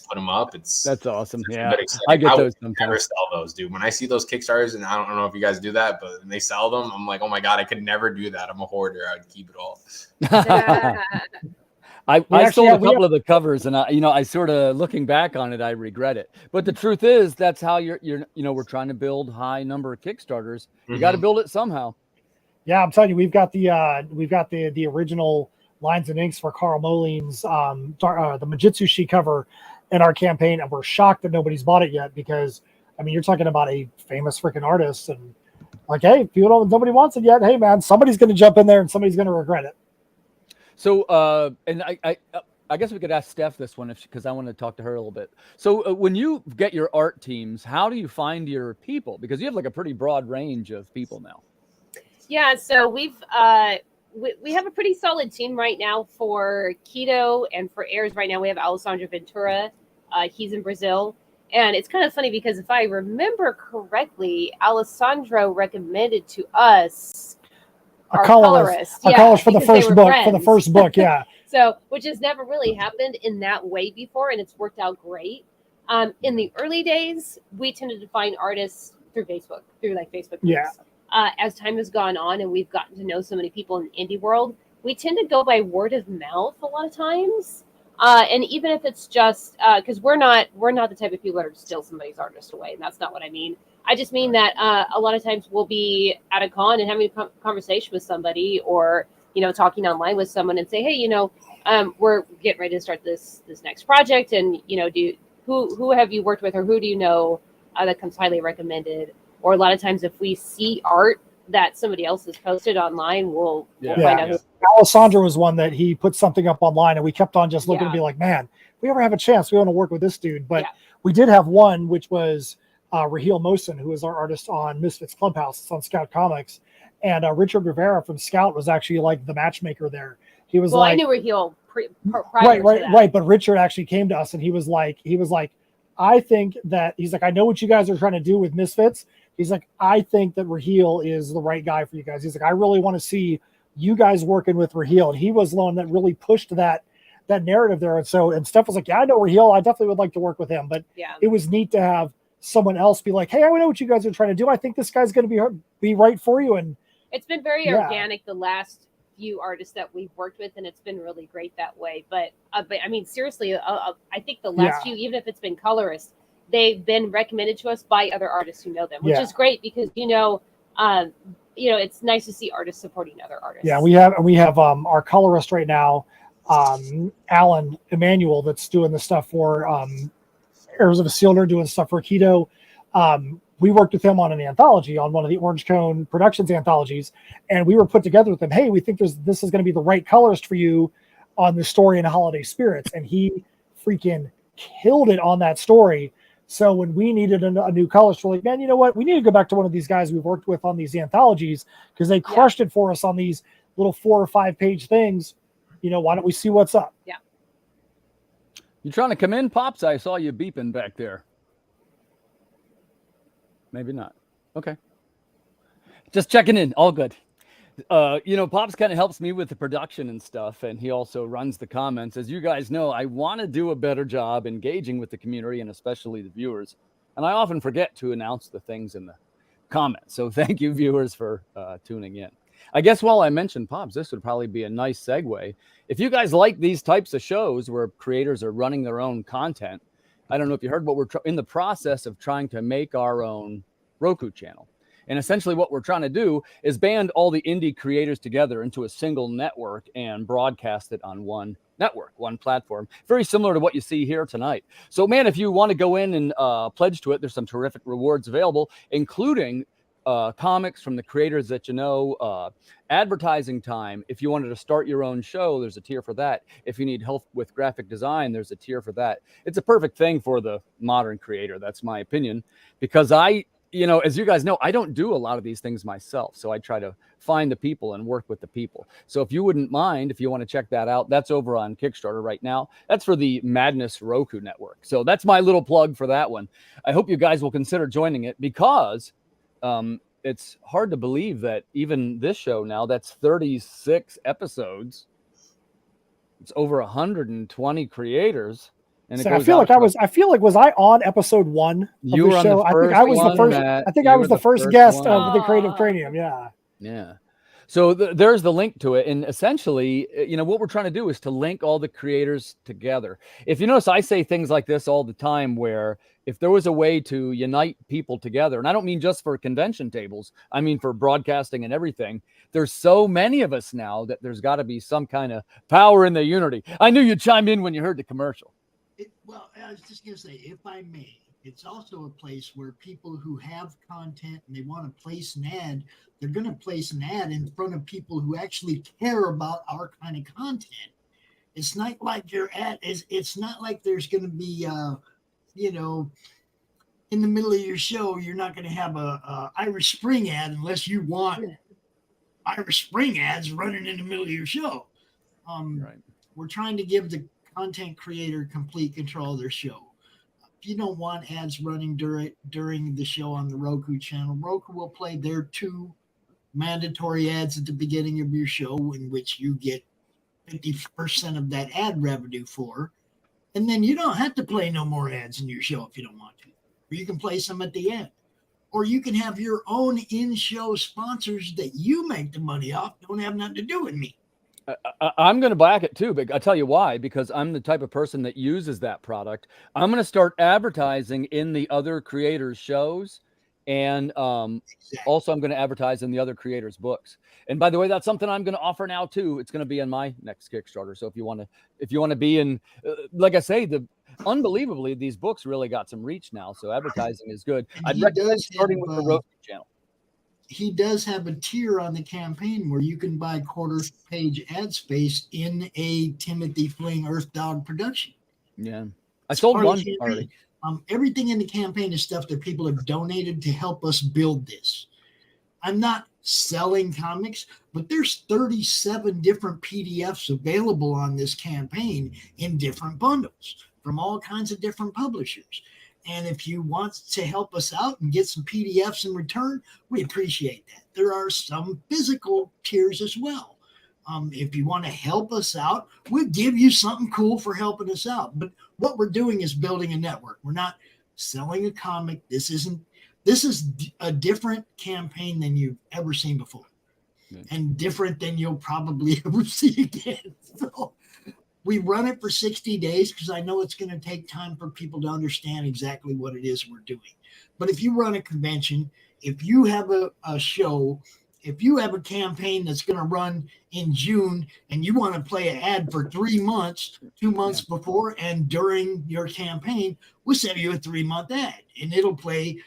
put them up. That's awesome. Yeah, I get those sometimes. Never sell those, dude. When I see those Kickstarters, and I don't know if you guys do that, but when they sell them, I'm like, oh my god, I could never do that. I'm a hoarder. I'd keep it all. I sold a couple of the covers, and I sort of looking back on it, I regret it. But the truth is, that's how we're trying to build high number of Kickstarters. You got to build it somehow. Yeah, I'm telling you, we've got the original lines and inks for Carl Moline's the Majitsu Shi cover in our campaign, and we're shocked that nobody's bought it yet because I mean you're talking about a famous freaking artist, and like, hey, if nobody wants it yet, hey man, somebody's going to jump in there and somebody's going to regret it. So, and I guess we could ask Steph this one because I want to talk to her a little bit. So when you get your art teams, how do you find your people? Because you have like a pretty broad range of people now. Yeah, so we have a pretty solid team right now for Keto, and for Ayers right now we have Alessandro Ventura. He's in Brazil. And it's kind of funny because if I remember correctly, Alessandro recommended to us a colorist for the first book. For the first book, yeah. So, which has never really happened in that way before, and it's worked out great. In the early days, we tended to find artists through Facebook groups. Yeah. As time has gone on, and we've gotten to know so many people in the indie world, we tend to go by word of mouth a lot of times. And even if it's just because we're not the type of people that are steal somebody's artist away, and that's not what I mean. I just mean that a lot of times we'll be at a con and having a conversation with somebody, or talking online with someone, and say, hey, we're getting ready to start this next project, and who have you worked with, or who do you know that comes highly recommended? Or a lot of times, if we see art that somebody else has posted online, we'll find out. Alessandro was one that he put something up online, and we kept on just looking to be like, man, if we ever have a chance, we want to work with this dude. But we did have one, which was Raheel Mohsen, who is our artist on Misfits Clubhouse. It's on Scout Comics. And Richard Rivera from Scout was actually like the matchmaker there. He was I knew Raheel right. But Richard actually came to us, and he was like, I think that he's like, I know what you guys are trying to do with Misfits. He's like, I think that Raheel is the right guy for you guys. He's like, I really want to see you guys working with Raheel. And he was the one that really pushed that narrative there. And Steph was like, yeah, I know Raheel. I definitely would like to work with him. But it was neat to have someone else be like, hey, I know what you guys are trying to do. I think this guy's going to be right for you. And it's been very organic the last few artists that we've worked with, and it's been really great that way. But I mean, seriously, I think the last few, even if it's been colorists, they've been recommended to us by other artists who know them, which is great because it's nice to see artists supporting other artists. Yeah, we have our colorist right now, Alan Emanuel, that's doing the stuff for Heirs of Isildur, doing stuff for Keto. We worked with him on an anthology, on one of the Orange Cone Productions anthologies, and we were put together with him. Hey, we think this is going to be the right colorist for you on the story in Holiday Spirits, and he freaking killed it on that story. So when we needed a new colorist, we're like, man, you know what? We need to go back to one of these guys we've worked with on these anthologies because they crushed it for us on these little 4 or 5 page things. Why don't we see what's up? Yeah. You trying to come in, Pops? I saw you beeping back there. Maybe not. Okay. Just checking in. All good. Pops kind of helps me with the production and stuff, and he also runs the comments. As you guys know, I want to do a better job engaging with the community and especially the viewers, and I often forget to announce the things in the comments. So thank you, viewers, for tuning in. I guess while I mentioned Pops, this would probably be a nice segue. If you guys like these types of shows where creators are running their own content, I don't know if you heard, but we're in the process of trying to make our own Roku channel. And essentially what we're trying to do is band all the indie creators together into a single network and broadcast it on one network, one platform, very similar to what you see here tonight. So, man, if you want to go in and pledge to it, there's some terrific rewards available, including comics from the creators that you know, advertising time. If you wanted to start your own show, there's a tier for that. If you need help with graphic design, there's a tier for that. It's a perfect thing for the modern creator. That's my opinion, because you know, as you guys know, I don't do a lot of these things myself. So I try to find the people and work with the people. So if you wouldn't mind, if you want to check that out, that's over on Kickstarter right now. That's for the Madness Roku network. So that's my little plug for that one. I hope you guys will consider joining it, because it's hard to believe that even this show now, that's 36 episodes. It's over 120 creators. And so I feel like was I on episode 1 of you the show? I think I was the first. I think I was the first guest of the Creative Cranium. Yeah. Yeah. So there's the link to it. And essentially, you know, what we're trying to do is to link all the creators together. If you notice, I say things like this all the time, where if there was a way to unite people together, and I don't mean just for convention tables, I mean for broadcasting and everything, there's so many of us now that there's got to be some kind of power in the unity. I knew you'd chime in when you heard the commercial. Well, I was just going to say, if I may, it's also a place where people who have content and they want to place an ad, they're going to place an ad in front of people who actually care about our kind of content. It's not like your ad is, it's not like there's going to be, you know, in the middle of your show, you're not going to have a Irish Spring ad unless you want Irish Spring ads running in the middle of your show. Right. We're trying to give the content creator complete control of their show. If you don't want ads running during the show on the Roku channel, Roku will play their 2 mandatory ads at the beginning of your show, in which you get 50% of that ad revenue for. And then you don't have to play no more ads in your show if you don't want to. Or you can play some at the end. Or you can have your own in-show sponsors that you make the money off, don't have nothing to do with me. I'm going to back it too, but I'll tell you why, because I'm the type of person that uses that product. I'm going to start advertising in the other creators' shows, and also I'm going to advertise in the other creators' books. And by the way, that's something I'm going to offer now too. It's going to be in my next Kickstarter. So if you want to be in, like I say, unbelievably, these books really got some reach now. So advertising is good. I'd recommend starting with the Roku channel. He does have a tier on the campaign where you can buy quarter-page ad space in a Timothy Fling Earth Dog production. Yeah, I sold one already. Everything in the campaign is stuff that people have donated to help us build this. I'm not selling comics, but there's 37 different PDFs available on this campaign in different bundles from all kinds of different publishers. And if you want to help us out and get some PDFs in return, we appreciate that. There are some physical tiers as well. If you want to help us out, we'll give you something cool for helping us out. But what we're doing is building a network. We're not selling a comic. This is a different campaign than you've ever seen before, and different than you'll probably ever see again. So we run it for 60 days because I know it's going to take time for people to understand exactly what it is we're doing. But if you run a convention, if you have a show, if you have a campaign that's going to run in June and you want to play an ad for 3 months, 2 months before and during your campaign, we'll send you a 3-month ad, and it'll play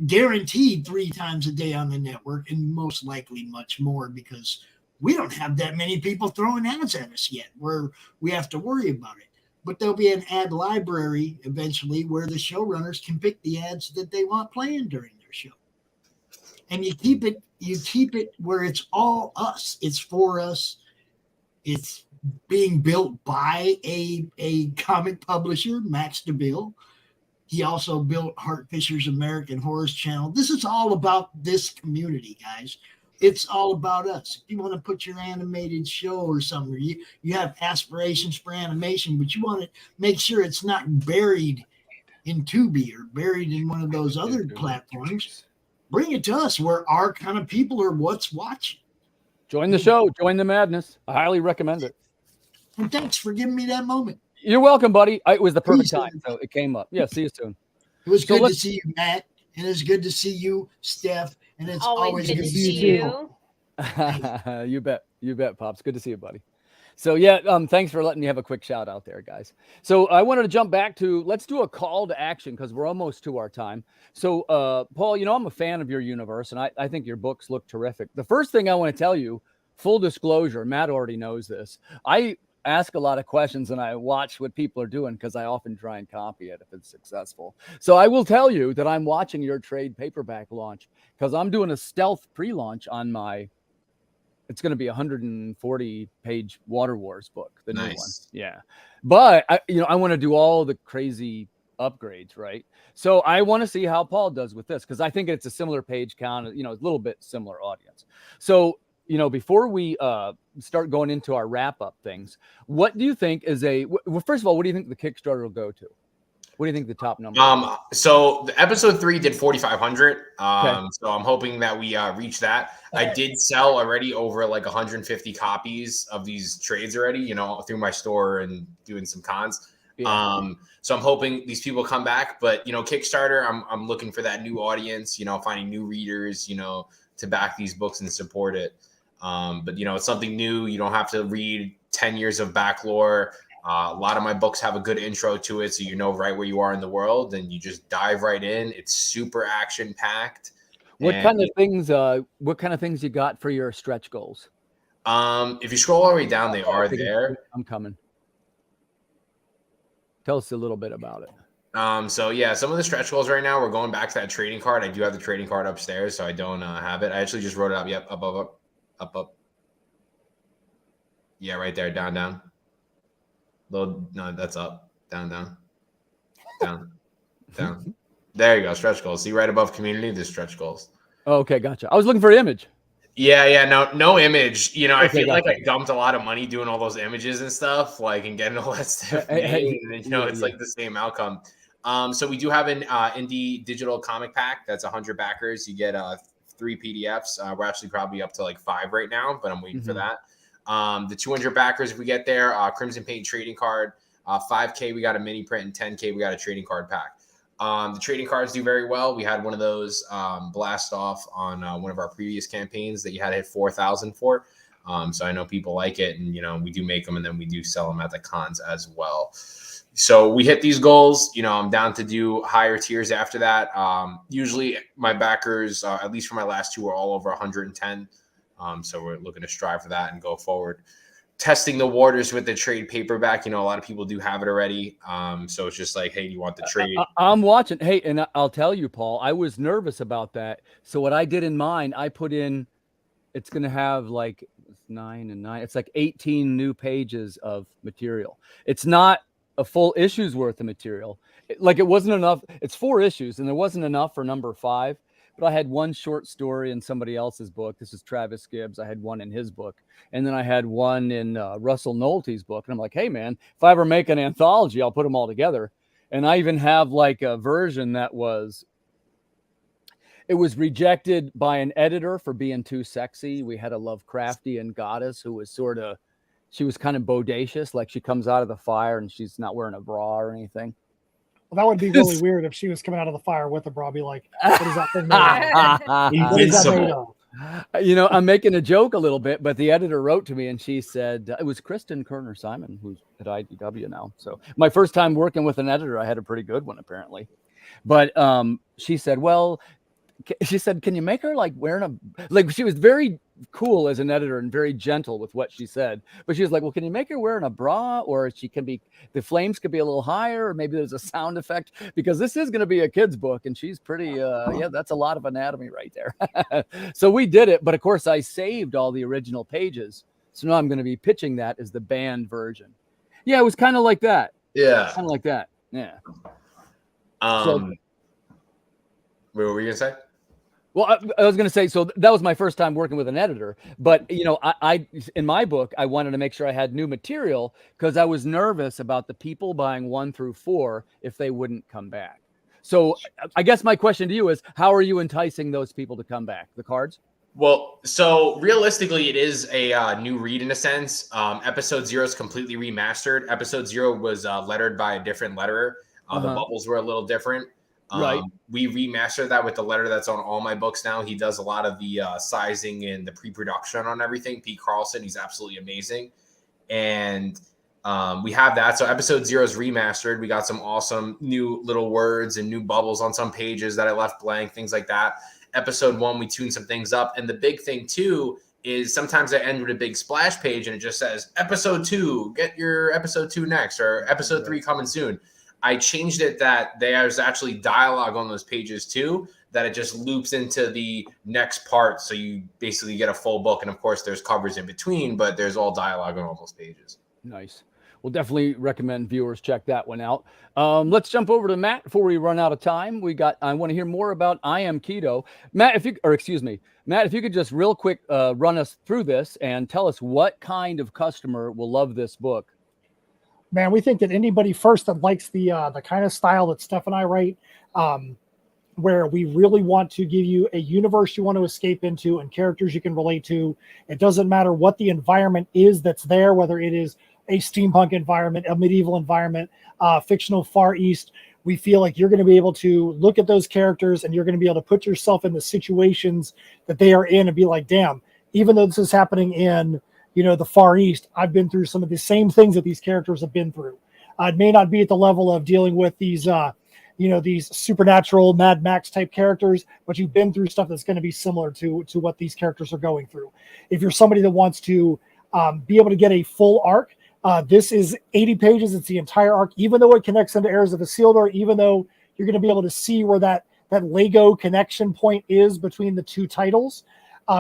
guaranteed 3 times a day on the network, and most likely much more, because we don't have that many people throwing ads at us yet where we have to worry about it. But there'll be an ad library eventually where the showrunners can pick the ads that they want playing during their show. And you keep it where it's all us. It's for us. It's being built by a comic publisher, Max Devill. He also built Hart Fisher's American Horror Channel. This is all about this community, guys. It's all about us. If you want to put your animated show or something, you have aspirations for animation, but you want to make sure it's not buried in Tubi or buried in one of those other platforms, bring it to us where our kind of people are what's watching. Join the show. Join the madness. I highly recommend it. And thanks for giving me that moment. You're welcome, buddy. It was the perfect time, so it came up. Yeah, see you soon. It was good to see you, Matt, and it's good to see you, Steph, and it's always good to see you. You bet, Pops. Good to see you, buddy. So yeah, thanks for letting me have a quick shout out there, guys. So I wanted to jump back to, let's do a call to action because we're almost to our time. So Paul, you know, I'm a fan of your universe and I think your books look terrific. The first thing I want to tell you, full disclosure, Matt already knows this. I ask a lot of questions and I watch what people are doing because I often try and copy it if it's successful. So I will tell you that I'm watching your trade paperback launch because I'm doing a stealth pre-launch on my, it's going to be a 140-page Water Wars book, the new one. Yeah. But, I want to do all the crazy upgrades, right? So I want to see how Paul does with this because I think it's a similar page count, a little bit similar audience. So, before we start going into our wrap-up things, what do you think is first of all, what do you think the Kickstarter will go to? What do you think the top number is? So the episode 3 did 4,500. Okay. So I'm hoping that we reach that. I did sell already over like 150 copies of these trades already, through my store and doing some cons. Yeah. So I'm hoping these people come back, but Kickstarter, I'm looking for that new audience, finding new readers, to back these books and support it. But it's something new. You don't have to read 10 years of back lore. A lot of my books have a good intro to it, so you know right where you are in the world, and you just dive right in. It's super action packed. What kind of things you got for your stretch goals? If you scroll all the way down, they are there. I'm coming. Tell us a little bit about it. So yeah, some of the stretch goals right now, we're going back to that trading card. I do have the trading card upstairs, so I don't have it. I actually just wrote it up. Yep, up. Yeah, right there, down. No, that's up, down. There you go, stretch goals. See right above community, there's stretch goals. Oh, okay, gotcha. I was looking for an image. Yeah, no image. I feel gotcha. like I dumped a lot of money doing all those images and stuff, and getting all that stuff made, and it's like the same outcome. So we do have an indie digital comic pack that's 100 backers. You get 3 PDFs. We're actually probably up to like 5 right now, but I'm waiting for that. The 200 backers, if we get there, Crimson Paint trading card, 5K, we got a mini print, and 10K, we got a trading card pack. The trading cards do very well. We had one of those blast off on one of our previous campaigns that you had to hit 4,000 for. So I know people like it, and we do make them, and then we do sell them at the cons as well. So we hit these goals. I'm down to do higher tiers after that. Usually my backers, at least for my last 2, are all over 110. So we're looking to strive for that and go forward. Testing the waters with the trade paperback. A lot of people do have it already. So it's just like, hey, do you want the trade? I'm watching. Hey, and I'll tell you, Paul, I was nervous about that. So what I did in mine, I put in, it's going to have like 9 and 9. It's like 18 new pages of material. It's not a full issue's worth of material. It wasn't enough. It's 4 issues and there wasn't enough for number 5. But I had one short story in somebody else's book. This is Travis Gibbs. I had one in his book. And then I had one in Russell Nolte's book. And I'm like, hey, man, if I ever make an anthology, I'll put them all together. And I even have like a version that was rejected by an editor for being too sexy. We had a Lovecraftian goddess who was she was kind of bodacious. Like she comes out of the fire and she's not wearing a bra or anything. Well, that would be really weird if she was coming out of the fire with a bra. Be like, what is that thing made of? I'm making a joke a little bit, but the editor wrote to me and she said, it was Kristen Kerner-Simon, who's at IDW now. So my first time working with an editor, I had a pretty good one, apparently. But she said, can you make her like wearing she was very cool as an editor and very gentle with what she said. But she was like, well, can you make her wearing a bra, or the flames could be a little higher, or maybe there's a sound effect, because this is going to be a kid's book. And she's pretty, that's a lot of anatomy right there. So we did it. But of course I saved all the original pages. So now I'm going to be pitching that as the banned version. Yeah. It was kind of like that. Yeah. Kind of like that. Yeah. What were you going to say? Well, I was going to say, so that was my first time working with an editor, but I in my book, I wanted to make sure I had new material because I was nervous about the people buying 1 through 4 if they wouldn't come back. So I guess my question to you is, how are you enticing those people to come back? The cards? Well, so realistically, it is a new read in a sense. Episode 0 is completely remastered. Episode 0 was lettered by a different letterer. The bubbles were a little different. Right. We remastered that with the letter that's on all my books now. He does a lot of the sizing and the pre-production on everything. Pete Carlson, he's absolutely amazing. And we have that. So episode 0 is remastered. We got some awesome new little words and new bubbles on some pages that I left blank, things like that. Episode 1, we tuned some things up. And the big thing too is sometimes I end with a big splash page and it just says episode 2, get your episode 2 next, or episode 3 coming soon. I changed it that there's actually dialogue on those pages too, that it just loops into the next part. So you basically get a full book. And of course there's covers in between, but there's all dialogue on all those pages. Nice. We'll definitely recommend viewers check that one out. Let's jump over to Matt before we run out of time. I want to hear more about I Am Keto. Matt, if you could just real quick run us through this and tell us what kind of customer will love this book. Man, we think that anybody first that likes the kind of style that Steph and I write, where we really want to give you a universe you want to escape into and characters you can relate to. It doesn't matter what the environment is that's there, whether it is a steampunk environment, a medieval environment, fictional Far East. We feel like you're going to be able to look at those characters and you're going to be able to put yourself in the situations that they are in and be like, damn, even though this is happening in, the Far East, I've been through some of the same things that these characters have been through. It may not be at the level of dealing with these, these supernatural Mad Max type characters, but you've been through stuff that's going to be similar to what these characters are going through. If you're somebody that wants to be able to get a full arc, this is 80 pages. It's the entire arc, even though it connects into Heirs of Isildur, even though you're going to be able to see where that Lego connection point is between the two titles.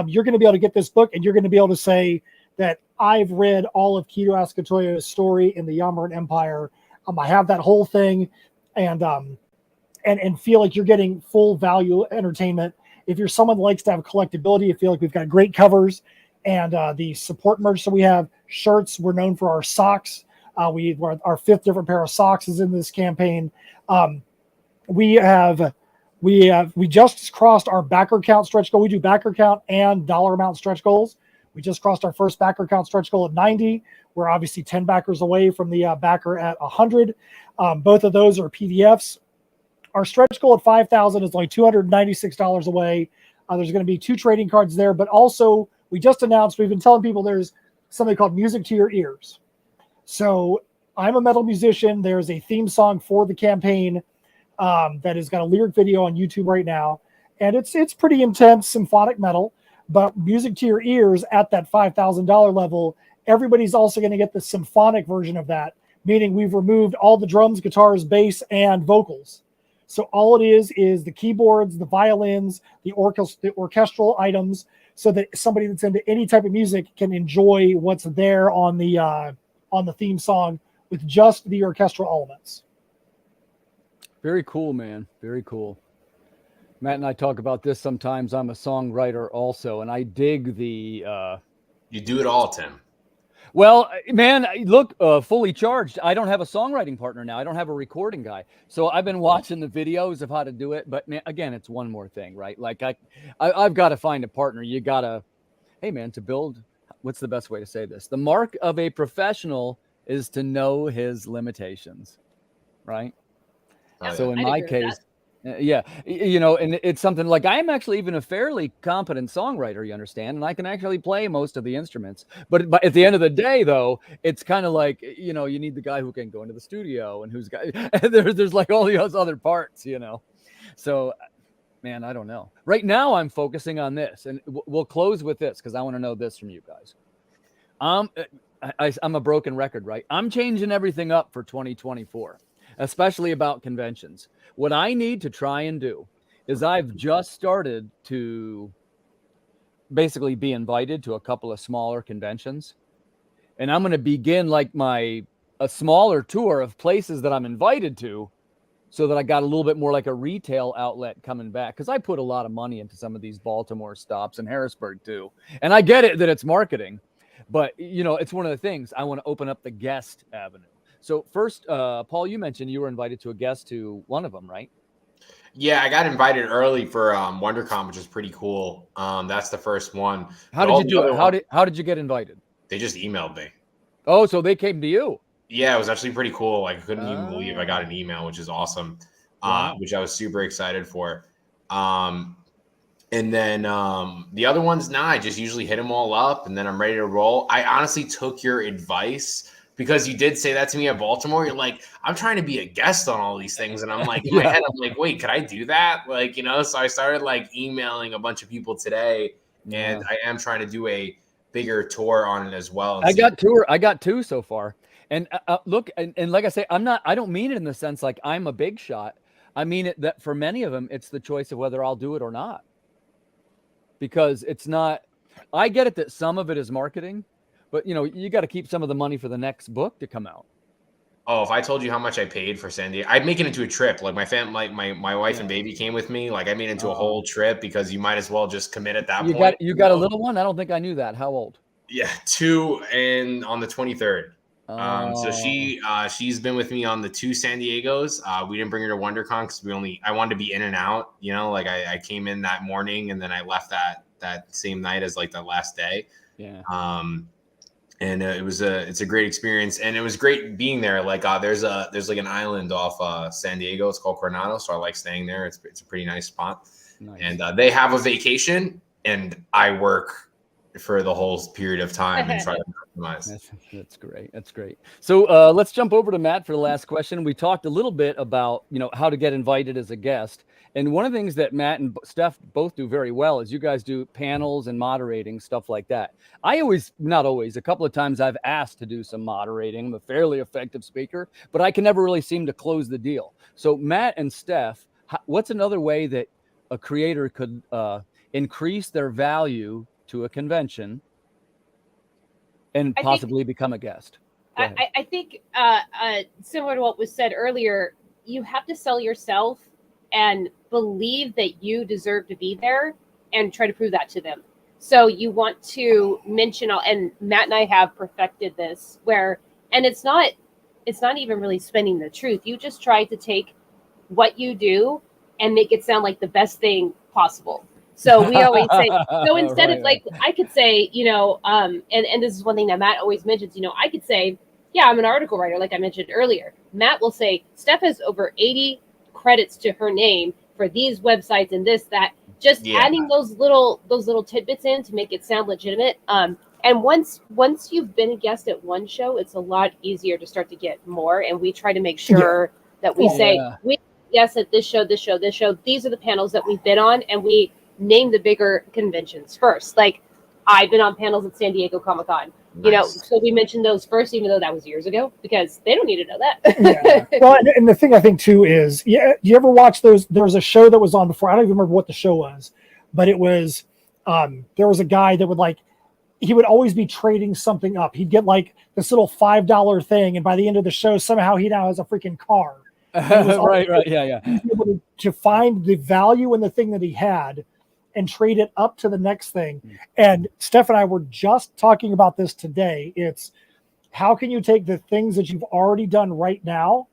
You're going to be able to get this book and you're going to be able to say that I've read all of Kido Ascatoya's story in the Yamaran Empire. I have that whole thing and feel like you're getting full value entertainment. If you're someone that likes to have collectability, you feel like we've got great covers and the support merch. So we have shirts. We're known for our socks. Our 5th different pair of socks is in this campaign. We just crossed our backer count stretch goal. We do backer count and dollar amount stretch goals. We just crossed our first backer count stretch goal at 90. We're obviously 10 backers away from the backer at 100. Both of those are PDFs. Our stretch goal at 5,000 is only $296 away. There's going to be 2 trading cards there, but also we just announced, we've been telling people there's something called Music to Your Ears. So I'm a metal musician. There's a theme song for the campaign that has got a lyric video on YouTube right now. And it's pretty intense symphonic metal, but Music to Your Ears at that $5,000 level, everybody's also going to get the symphonic version of that, meaning we've removed all the drums, guitars, bass, and vocals. So all it is the keyboards, the violins, the orchestral items, so that somebody that's into any type of music can enjoy what's there on the theme song with just the orchestral elements. Very cool, man. Very cool. Matt and I talk about this sometimes. I'm a songwriter also, and I dig the... You do it all, Tim. Well, man, look, fully charged. I don't have a songwriting partner now. I don't have a recording guy. So I've been watching the videos of how to do it. But man, again, it's one more thing, right? Like I've got to find a partner. You got to, hey, man, to build, what's the best way to say this? The mark of a professional is to know his limitations, right? So in my case, yeah, and it's something like I'm actually even a fairly competent songwriter, you understand, and I can actually play most of the instruments. But at the end of the day, though, it's kind of like, you need the guy who can go into the studio and who's got there's like all the other parts, So, man, I don't know. Right now, I'm focusing on this, and we'll close with this because I want to know this from you guys. I'm a broken record, right? I'm changing everything up for 2024. Especially about conventions. What I need to try and do is I've just started to basically be invited to a couple of smaller conventions. And I'm going to begin like a smaller tour of places that I'm invited to so that I got a little bit more like a retail outlet coming back. Because I put a lot of money into some of these Baltimore stops and Harrisburg too. And I get it that it's marketing. But, it's one of the things I want to open up the guest avenue. So first, Paul, you mentioned you were invited to a guest to one of them, right? Yeah, I got invited early for WonderCon, which is pretty cool. That's the first one. How did you do it? How did you get invited? They just emailed me. Oh, so they came to you? Yeah, it was actually pretty cool. Like I couldn't even believe I got an email, which is awesome. Wow. Which I was super excited for. And then the other ones, I just usually hit them all up and then I'm ready to roll. I honestly took your advice because you did say that to me at Baltimore. You're like, I'm trying to be a guest on all these things. And I'm like, in my head, I'm like, wait, could I do that? Like, so I started like emailing a bunch of people today and I am trying to do a bigger tour on it as well. I got two so far. And look, and like I say, I don't mean it in the sense like I'm a big shot. I mean it that for many of them, it's the choice of whether I'll do it or not. Because it's not, I get it that some of it is marketing, but you got to keep some of the money for the next book to come out. Oh, if I told you how much I paid for San Diego, I'd make it into a trip. Like my family, my wife and baby came with me. Like I made it into a whole trip because you might as well just commit at that point. You got a little one? I don't think I knew that. How old? Yeah, 2 and on the 23rd. So she's been with me on the 2 San Diegos. We didn't bring her to WonderCon because I wanted to be in and out. Like I came in that morning and then I left that same night as like the last day. Yeah. And it's a great experience and it was great being there. Like there's like an island off San Diego. It's called Coronado, so I like staying there. It's a pretty nice spot. Nice. And they have a vacation and I work for the whole period of time and try to maximize. That's great. That's great. So let's jump over to Matt for the last question. We talked a little bit about, how to get invited as a guest. And one of the things that Matt and Steph both do very well is you guys do panels and moderating, stuff like that. Not always, a couple of times I've asked to do some moderating. I'm a fairly effective speaker, but I can never really seem to close the deal. So Matt and Steph, what's another way that a creator could increase their value to a convention and possibly become a guest? I think similar to what was said earlier, you have to sell yourself and believe that you deserve to be there and try to prove that to them. So you want to mention, and Matt and I have perfected this and it's not even really spinning the truth. You just try to take what you do and make it sound like the best thing possible. So we always say, so instead of like, I could say, and this is one thing that Matt always mentions, I could say, yeah, I'm an article writer, like I mentioned earlier. Matt will say, Steph has over 80 credits to her name for these websites and this, that, just adding those little tidbits in to make it sound legitimate. And once you've been a guest at one show, it's a lot easier to start to get more. And we try to make sure that we say, we guests at this show, these are the panels that we've been on, and we name the bigger conventions first. Like I've been on panels at San Diego Comic-Con, so we mentioned those first, even though that was years ago, because they don't need to know that. Well, and the thing I think too is, you ever watch those? There was a show that was on before. I don't even remember what the show was, but it was, there was a guy that he would always be trading something up. He'd get like this little $5 thing. And by the end of the show, somehow he now has a freaking car. Right. Yeah. He was able to find the value in the thing that he had and trade it up to the next thing. And Steph and I were just talking about this today. It's how can you take the things that you've already done right now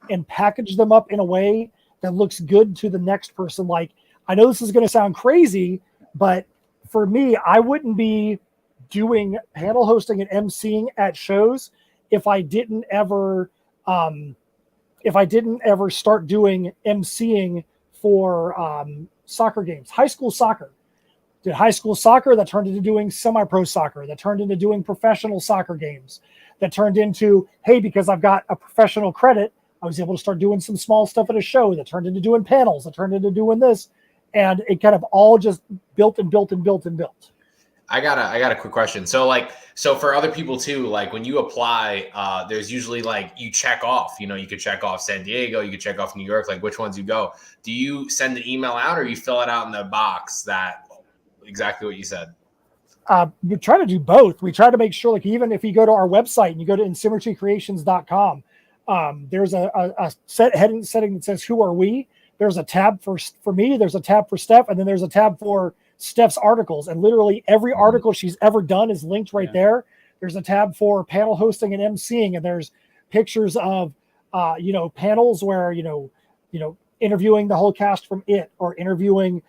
and package them up in a way that looks good to the next person? Like, I know this is going to sound crazy, but for me, I wouldn't be doing panel hosting and emceeing at shows if I didn't ever start doing emceeing for soccer games, high school soccer. Did high school soccer, that turned into doing semi-pro soccer, that turned into doing professional soccer games, that turned into, hey, because I've got a professional credit, I was able to start doing some small stuff at a show, that turned into doing panels, that turned into doing this. And it kind of all just built and built and built and built. I got a quick question. So for other people too, like when you apply, there's usually like you check off, you could check off San Diego, you could check off New York, like which ones you go. Do you send an email out or you fill it out in the box that exactly what you said? We try to do both. We try to make sure, like, even if you go to our website and you go to insymmetrycreations.com, there's a heading setting that says, who are we? There's a tab for me, there's a tab for Steph, and then there's a tab for Steph's articles, and literally every article she's ever done is linked right there. There's a tab for panel hosting and emceeing, and there's pictures of panels where interviewing the whole cast from It, or interviewing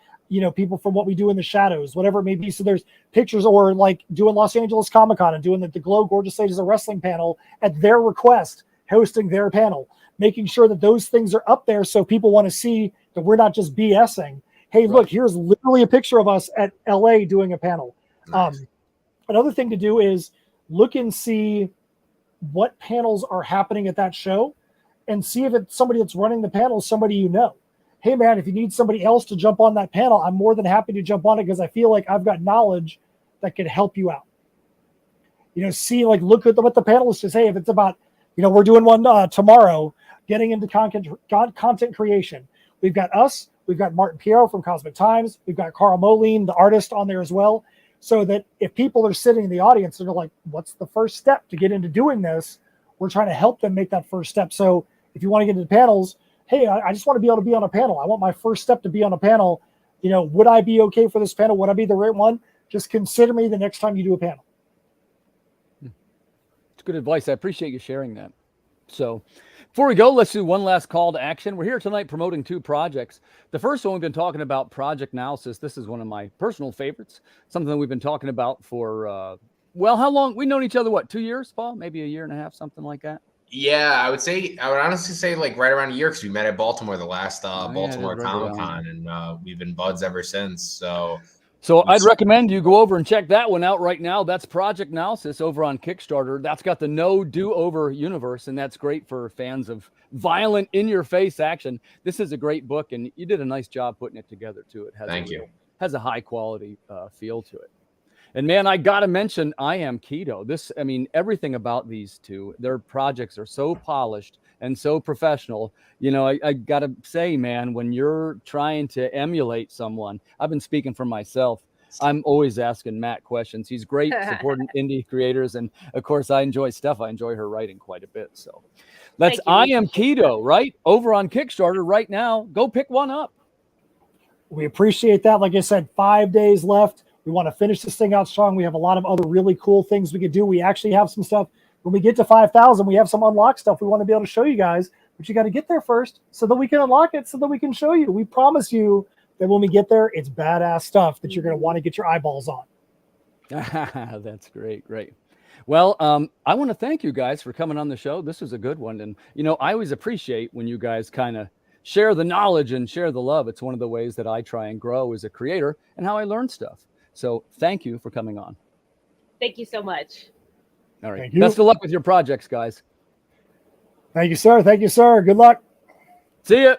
people from What We Do in the Shadows, whatever it may be. So there's pictures, or like doing Los Angeles Comic-Con and doing the Glow Gorgeous Ladies of Wrestling panel at their request, hosting their panel, making sure that those things are up there so people want to see that we're not just BSing. hey, look, here's literally a picture of us at LA doing a panel. Nice. Another thing to do is look and see what panels are happening at that show and see if it's somebody that's running the panel, somebody you know. Hey, man, if you need somebody else to jump on that panel, I'm more than happy to jump on it because I feel like I've got knowledge that could help you out. See, like, look at what the panelists say. If it's about, we're doing one tomorrow, getting into content creation. We've got us. We've got Martin Piero from Cosmic Times. We've got Carl Moline, the artist, on there as well. So that if people are sitting in the audience and they're like, what's the first step to get into doing this? We're trying to help them make that first step. So if you want to get into panels, hey, I just want to be able to be on a panel. I want my first step to be on a panel. Would I be okay for this panel? Would I be the right one? Just consider me the next time you do a panel. It's good advice. I appreciate you sharing that. So before we go, let's do one last call to action. We're here tonight promoting 2 projects. The first one, we've been talking about project analysis. This is one of my personal favorites, something that we've been talking about for, how long? We've known each other, 2 years, Paul? Maybe a year and a half, something like that. Yeah, I would honestly say like right around a year, because we met at Baltimore, the last Baltimore Comic Con, and we've been buds ever since. So I'd recommend you go over and check that one out right now. That's Project Analysis over on Kickstarter. That's got the No Do-Over universe, and that's great for fans of violent, in-your-face action. This is a great book, and you did a nice job putting it together, too. It has a high-quality feel to it. And, man, I got to mention I Am Keto. Everything about these two, their projects are so polished and so professional. I got to say, man, when you're trying to emulate someone, I've been speaking for myself. I'm always asking Matt questions. He's great supporting indie creators. And, of course, I enjoy Steph. I enjoy her writing quite a bit. So that's I Am Keto, right? Over on Kickstarter right now. Go pick one up. We appreciate that. Like I said, 5 days left. We want to finish this thing out strong. We have a lot of other really cool things we could do. We actually have some stuff. When we get to 5,000, we have some unlocked stuff we want to be able to show you guys. But you got to get there first so that we can unlock it, so that we can show you. We promise you that when we get there, it's badass stuff that you're going to want to get your eyeballs on. That's great. Great. Well, I want to thank you guys for coming on the show. This was a good one. And, I always appreciate when you guys kind of share the knowledge and share the love. It's one of the ways that I try and grow as a creator and how I learn stuff. So thank you for coming on. Thank you so much. All right. Best of luck with your projects, guys. Thank you, sir. Thank you, sir. Good luck. See ya.